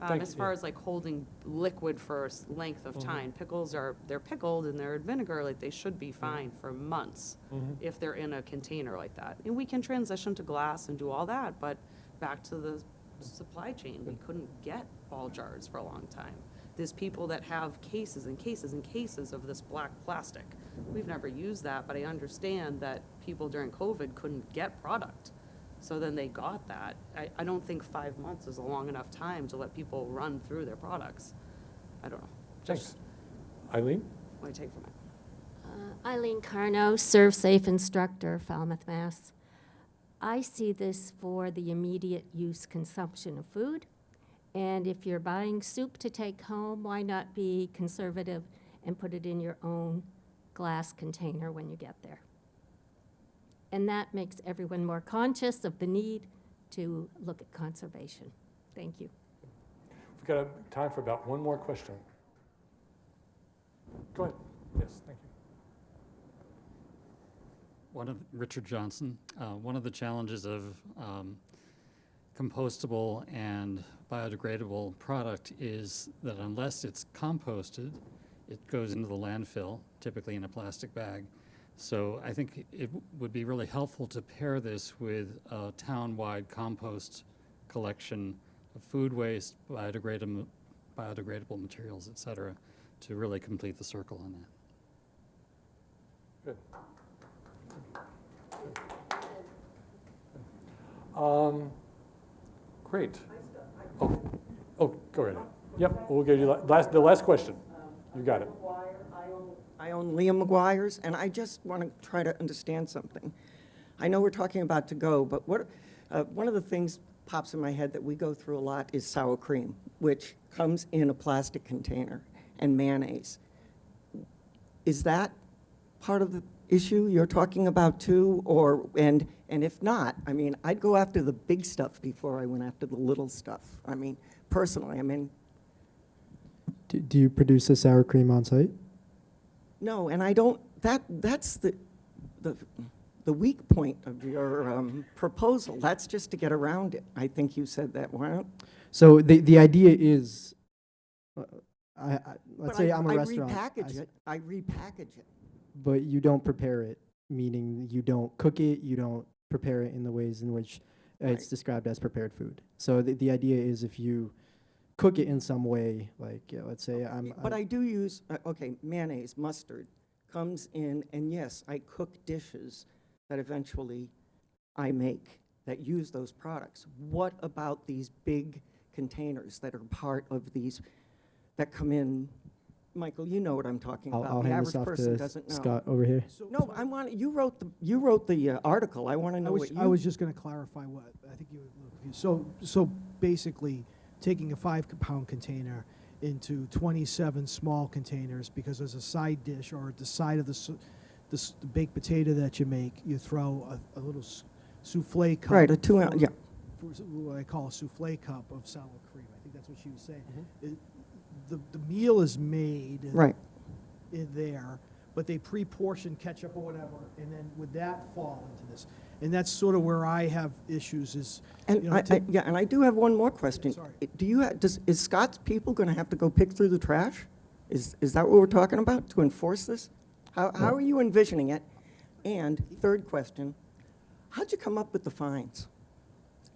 Thank as you. far as like holding liquid for a length of time, pickles they're pickled and they're in vinegar, like they should be fine for months if they're in a container like that. And we can transition to glass and do all that, but back to the supply chain, we couldn't get ball jars for a long time. There's people that have cases and cases and cases of this black plastic. We've never used that, but I understand that people during COVID couldn't get product. So then they got that. I don't think 5 months is a long enough time to let people run through their products. I don't know. Thanks. Eileen? What do I take from it? Eileen Carno, Serve Safe Instructor, Falmouth, Mass. I see this for the immediate use consumption of food. And if you're buying soup to take home, why not be conservative and put it in your own glass container when you get there? And that makes everyone more conscious of the need to look at conservation. Thank you. We've got time for about one more question. Go ahead. Yes, thank you. Richard Johnson. One of the challenges of compostable and biodegradable product is that unless it's composted, it goes into the landfill, typically in a plastic bag. So I think it would be really helpful to pair this with a town-wide compost collection of food waste, biodegradable materials, et cetera, to really complete the circle on that. Good. Great. Oh, go ahead. Yep, we'll give you the last question. You got it. I own Liam McGuire's, and I just want to try to understand something. I know we're talking about to-go, but one of the things pops in my head that we go through a lot is sour cream, which comes in a plastic container, and mayonnaise. Is that part of the issue you're talking about too? Or, and if not, I mean, I'd go after the big stuff before I went after the little stuff. I mean, personally, I mean, Do you produce the sour cream on site? no, and I don't, that's the weak point of your proposal. That's just to get around it. I think you said that. Why don't? So the idea is, let's But say I'm a restaurant. I repackage it. But you don't prepare it, meaning you don't cook it, you don't prepare it in the ways in which it's Right. described as prepared food. So the idea is if you cook it in some way, like let's say But I do use, okay, mayonnaise, mustard comes in, and yes, I cook dishes that eventually I make that use those products. What about these big containers that are part of these, that come in? Michael, you know what I'm talking about. I'll The hand this average off person to doesn't know. Scott over here. No, I want, you wrote the article. I want to know what you. I was just going to clarify what, I think you were a little confused. So basically, taking a 5-pound container into 27 small containers, because as a side dish or at the side of the baked potato that you make, you throw a little souffle cup. Right, a 2 ounce, for- yeah. for what I call a souffle cup of sour cream. I think that's what she was saying. The meal is made Right. in there, but they pre-portion ketchup or whatever, and then would that fall into this? And that's sort of where I have issues is, And you know, yeah, and I do have one more question. Sorry. Do you, is Scott's people going to have to go pick through the trash? Is that what we're talking about, to enforce this? How are you envisioning it? And third question, how'd you come up with the fines?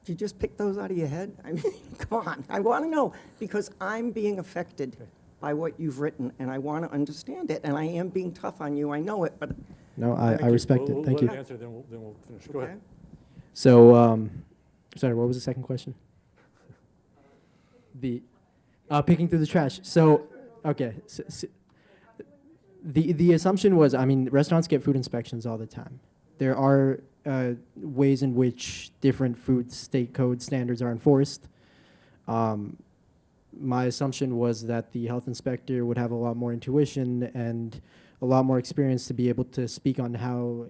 Did you just pick those out of your head? I mean, come on, I want to know, because I'm being affected by what you've written, and I want to understand it, and I am being tough on you, I know it, but. No, I respect it. Thank you. We'll let answer, then we'll finish. Go ahead. So, sorry, what was the second question? The picking through the trash. So, okay. The assumption was, I mean, restaurants get food inspections all the time. There are ways in which different food state code standards are enforced. My assumption was that the health inspector would have a lot more intuition and a lot more experience to be able to speak on how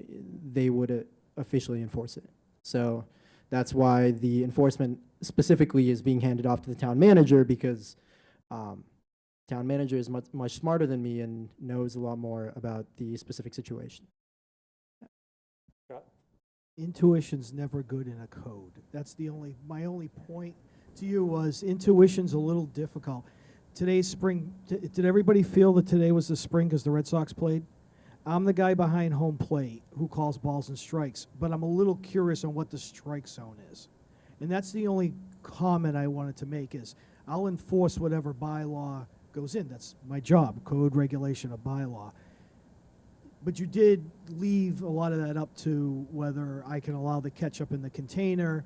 they would officially enforce it. So that's why the enforcement specifically is being handed off to the town manager, because town manager is much smarter than me and knows a lot more about the specific situation. intuition's never good in a code. That's my only point to you was intuition's a little difficult. Today's spring, did everybody feel that today was the spring because the Red Sox played? I'm the guy behind home plate who calls balls and strikes, but I'm a little curious on what the strike zone is. And that's the only comment I wanted to make is I'll enforce whatever bylaw goes in. That's my job, code, regulation, of bylaw. But you did leave a lot of that up to whether I can allow the ketchup in the container,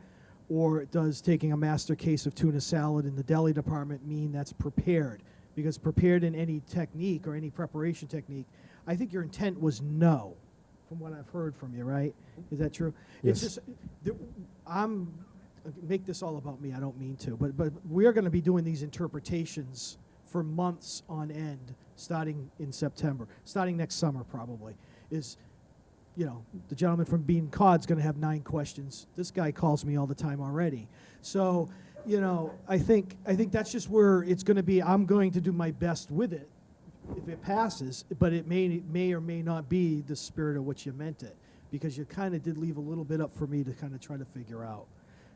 or does taking a master case of tuna salad in the deli department mean that's prepared? Because prepared in any technique or any preparation technique, I think your intent was no, from what I've heard from you, right? Is that true? Yes. It's just, make this all about me, I don't mean to, but we're gonna be doing these interpretations for months on end, starting in September, starting next summer probably, is, you know, the gentleman from Bean Cod's gonna have 9 questions. This guy calls me all the time already. So, you know, I think that's just where it's gonna be. I'm going to do my best with it if it passes, but it may or may not be the spirit of what you meant it, because you kind of did leave a little bit up for me to kind of try to figure out.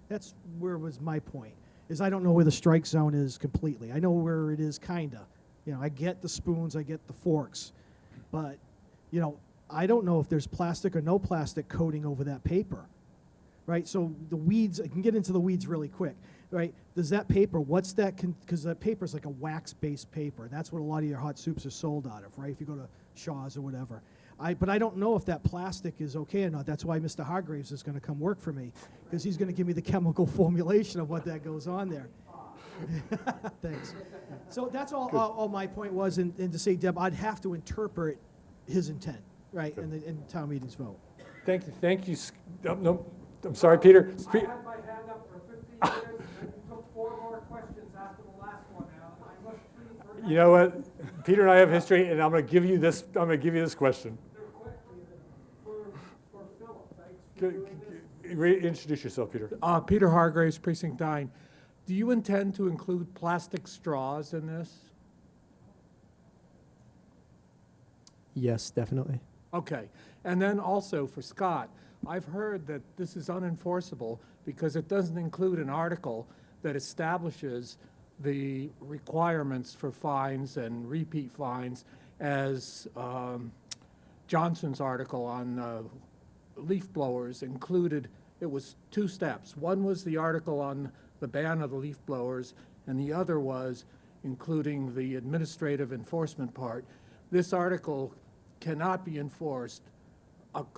That's where was my point, is I don't know where the strike zone is completely. I know where it is kinda. You know, I get the spoons, I get the forks, but, you know, I don't know if there's plastic or no plastic coating over that paper, right? So the weeds, I can get into the weeds really quick, right? Does that paper, what's that, because that paper is like a wax-based paper. That's what a lot of your hot soups are sold out of, right? If you go to Shaw's or whatever. But I don't know if that plastic is okay or not. That's why Mr. Hargraves is gonna come work for me, because he's gonna give me the chemical formulation of what that goes on there. Thanks. So that's all my point was, and to say, Deb, I'd have to interpret his intent, right, in town meeting's vote. Thank you. No, I'm sorry, Peter. I had my hand up for 15 minutes, and you took 4 more questions after the last one, Alan. I must plead for. You know what? Peter and I have history, and I'm going to give you this question. Introduce yourself, Peter. Peter Hargraves, Precinct 9. Do you intend to include plastic straws in this? Yes, definitely. Okay. And then also for Scott, I've heard that this is unenforceable because it doesn't include an article that establishes the requirements for fines and repeat fines as Johnson's article on leaf blowers included. It was 2 steps. One was the article on the ban of the leaf blowers, and the other was including the administrative enforcement part. This article cannot be enforced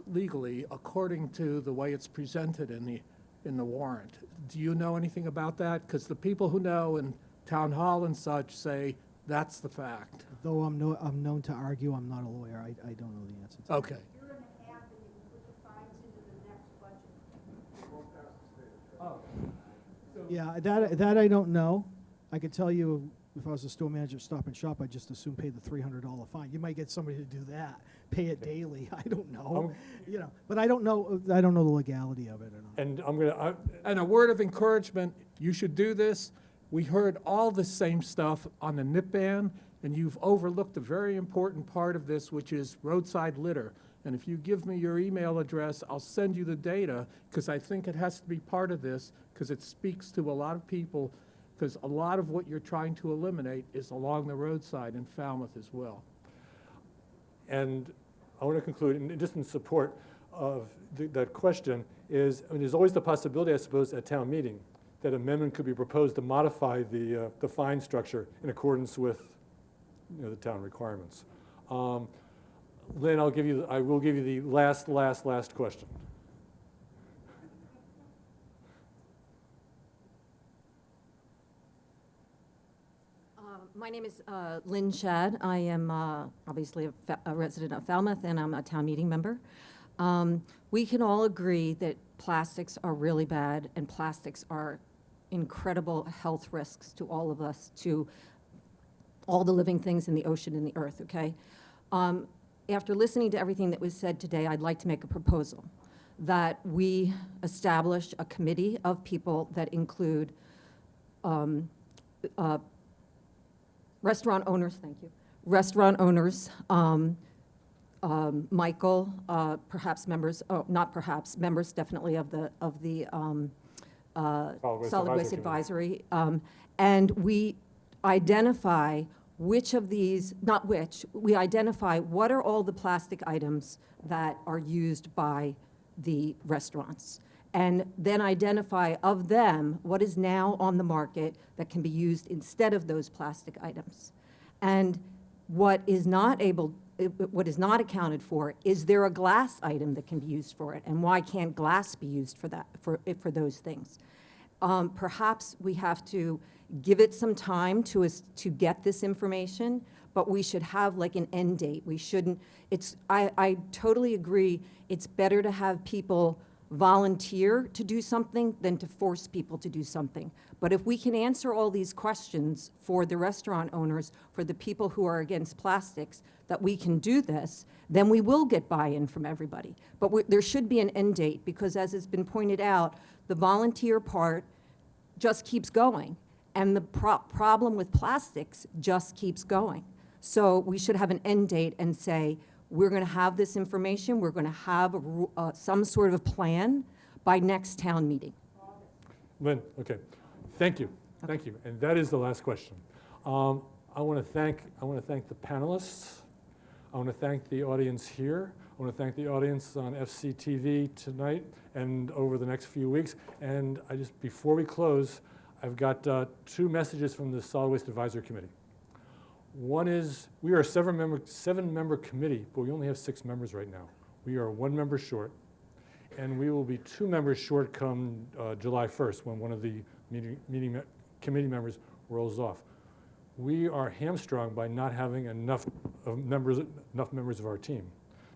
legally according to the way it's presented in the warrant. Do you know anything about that? Because the people who know in town hall and such say that's the fact. Though I'm known to argue, I'm not a lawyer. I don't know the answer to that. Okay. Yeah, that I don't know. I could tell you if I was a store manager at Stop and Shop, I'd just assume pay the $300 fine. You might get somebody to do that, pay it daily. I don't know, but I don't know the legality of it or not. And I'm gonna, And a word of encouragement, you should do this. We heard all the same stuff on the nip ban, and you've overlooked a very important part of this, which is roadside litter. And if you give me your email address, I'll send you the data, because I think it has to be part of this, because it speaks to a lot of people, because a lot of what you're trying to eliminate is along the roadside in Falmouth as well. and I want to conclude, and just in support of that question, is, I mean, there's always the possibility, I suppose, at town meeting, that amendment could be proposed to modify the fine structure in accordance with, the town requirements. Lynn, I will give you the last question. My name is Lynn Shad. I am obviously a resident of Falmouth, and I'm a town meeting member. We can all agree that plastics are really bad, and plastics are incredible health risks to all of us, to all the living things in the ocean and the earth, okay? After listening to everything that was said today, I'd like to make a proposal that we establish a committee of people that include restaurant owners, thank you, restaurant owners, Michael, perhaps members, not perhaps, members definitely of the Solid Waste Advisory, and we identify which of these, not which, we identify what are all the plastic items that are used by the restaurants, and then identify of them what is now on the market that can be used instead of those plastic items. And what is not accounted for, is there a glass item that can be used for it? And why can't glass be used for that, for those things? Perhaps we have to give it some time to get this information, but we should have like an end date. We shouldn't, I totally agree, it's better to have people volunteer to do something than to force people to do something. But if we can answer all these questions for the restaurant owners, for the people who are against plastics, that we can do this, then we will get buy-in from everybody. But there should be an end date, because as has been pointed out, the volunteer part just keeps going. And the problem with plastics just keeps going. So we should have an end date and say, we're going to have this information, we're going to have some sort of a plan by next town meeting. Lynn, okay. Thank you. Thank you. And that is the last question. I want to thank the panelists. I want to thank the audience here. I want to thank the audience on FCTV tonight and over the next few weeks. And before we close, I've got 2 messages from the Solid Waste Advisory Committee. One is, we are a 7-member committee, but we only have 6 members right now. We are 1 member short, and we will be 2 members short come July 1st, when one of the committee members rolls off. We are hamstrung by not having enough members of our team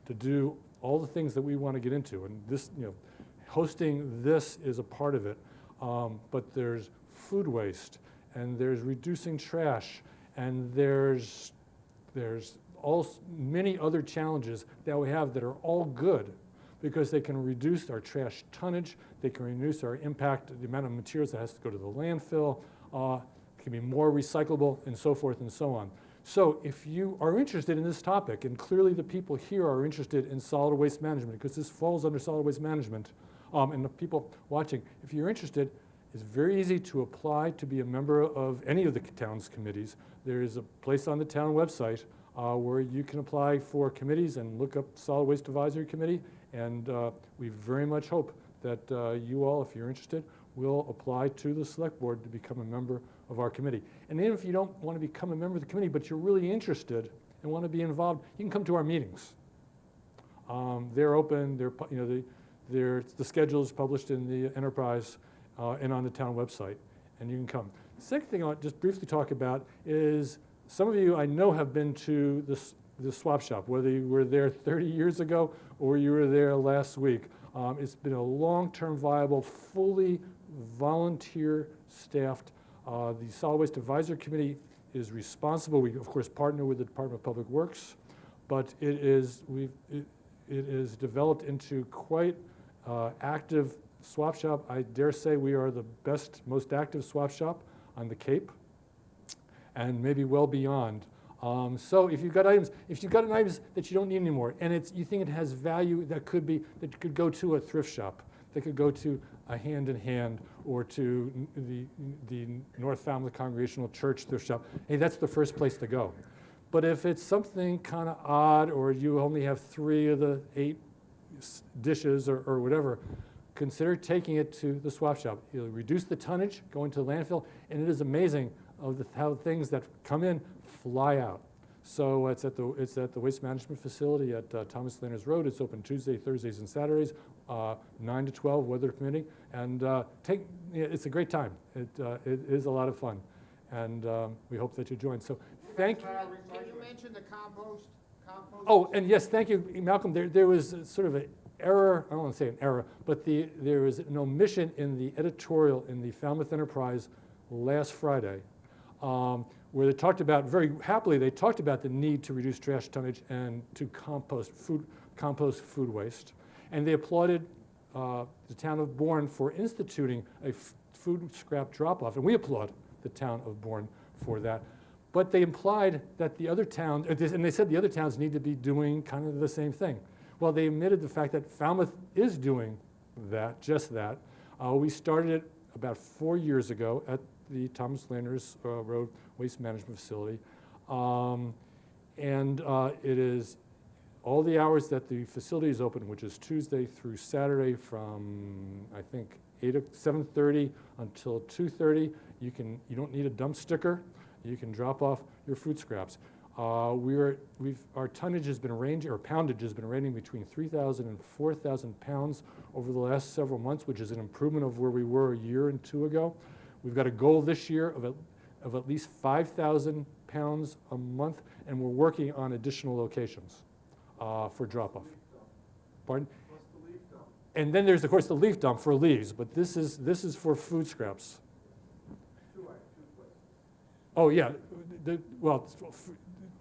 to do all the things that we want to get into. And this, hosting this is a part of it. But there's food waste, and there's reducing trash, and there's many other challenges that we have that are all good, because they can reduce our trash tonnage, they can reduce our impact, the amount of materials that has to go to the landfill, can be more recyclable, and so forth and so on. So if you are interested in this topic, and clearly the people here are interested in solid waste management, because this falls under solid waste management, and the people watching, if you're interested, it's very easy to apply to be a member of any of the town's committees. There is a place on the town website where you can apply for committees and look up Solid Waste Advisory Committee, and we very much hope that you all, if you're interested, will apply to the select board to become a member of our committee. And even if you don't want to become a member of the committee, but you're really interested and want to be involved, you can come to our meetings. They're open, the schedule is published in the Enterprise and on the town website, and you can come. The second thing I want to just briefly talk about is some of you I know have been to the swap shop, whether you were there 30 years ago or you were there last week. It's been a long-term viable, fully volunteer staffed. The Solid Waste Advisory Committee is responsible. We, of course, partner with the Department of Public Works, but it is developed into quite active swap shop. I dare say we are the best, most active swap shop on the Cape, and maybe well beyond. So if you've got items that you don't need anymore, and you think it has value that could go to a thrift shop, that could go to a Hand in Hand or to the North Falmouth Congregational Church thrift shop, hey, that's the first place to go. But if it's something kind of odd, or you only have 3 of the 8 dishes or whatever, consider taking it to the swap shop. You'll reduce the tonnage going to the landfill, and it is amazing how things that come in fly out. So it's at the Waste Management Facility at Thomas Landers Road. It's open Tuesday, Thursdays, and Saturdays, 9 to 12, weather permitting. And it's a great time. It is a lot of fun, and we hope that you join. So thank you. Can you mention the compost? Oh, and yes, thank you, Malcolm. There was sort of an error, I don't want to say an error, but there was an omission in the editorial in the Falmouth Enterprise last Friday, where they talked about, very happily, they talked about the need to reduce trash tonnage and to compost food waste. And they applauded the town of Bourne for instituting a food scrap drop-off, and we applaud the town of Bourne for that. But they implied that the other towns, and they said the other towns need to be doing kind of the same thing. Well, they admitted the fact that Falmouth is doing that, just that. We started it about 4 years ago at the Thomas Landers Road Waste Management Facility. It is all the hours that the facility is open, which is Tuesday through Saturday from, I think, 7:30 until 2:30. You don't need a dump sticker. You can drop off your food scraps. Our tonnage has been ranging, or poundage has been ranging between 3,000 and 4,000 pounds over the last several months, which is an improvement of where we were a year and 2 ago. We've got a goal this year of at least 5,000 pounds a month, and we're working on additional locations for drop-off. Pardon? And then there's, of course, the leaf dump for leaves, but this is for food scraps. Oh yeah,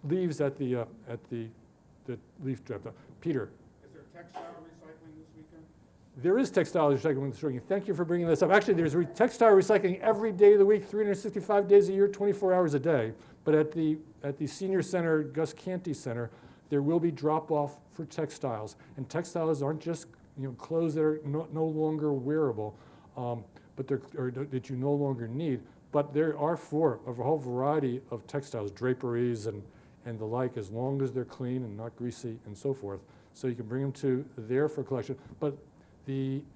leaves at the leaf drop. Peter. Is there textile recycling this weekend? There is textile recycling this weekend. Thank you for bringing this up. Actually, there's textile recycling every day of the week, 365 days a year, 24 hours a day. But at the Senior Center, Gus Canty Center, there will be drop-off for textiles. And textiles aren't just clothes that are no longer wearable, but that you no longer need. But there are a whole variety of textiles, draperies and the like, as long as they're clean and not greasy and so forth. So you can bring them to there for collection. But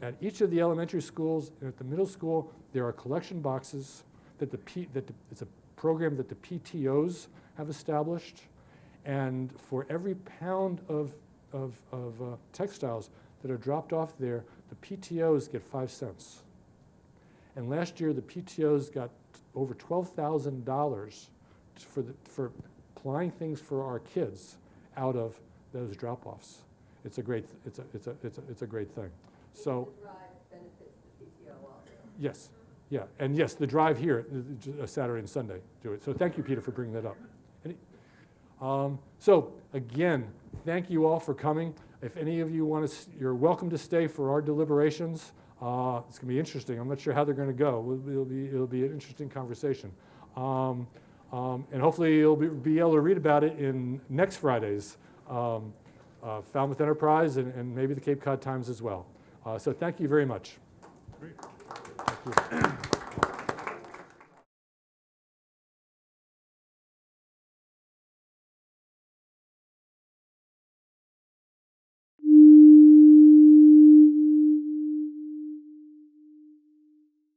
at each of the elementary schools and at the middle school, there are collection boxes it's a program that the PTOs have established. And for every pound of textiles that are dropped off there, the PTOs get 5 cents. And last year, the PTOs got over $12,000 for applying things for our kids out of those drop-offs. It's a great thing. So the drive benefits the PTO also. yes, yeah, and yes, the drive here, Saturday and Sunday, do it. So thank you, Peter, for bringing that up. So again, thank you all for coming. If any of you want to, you're welcome to stay for our deliberations. It's going to be interesting. I'm not sure how they're going to go. It'll be an interesting conversation. And hopefully you'll be able to read about it in next Friday's Falmouth Enterprise and maybe the Cape Cod Times as well. So thank you very much. Great. Thank you.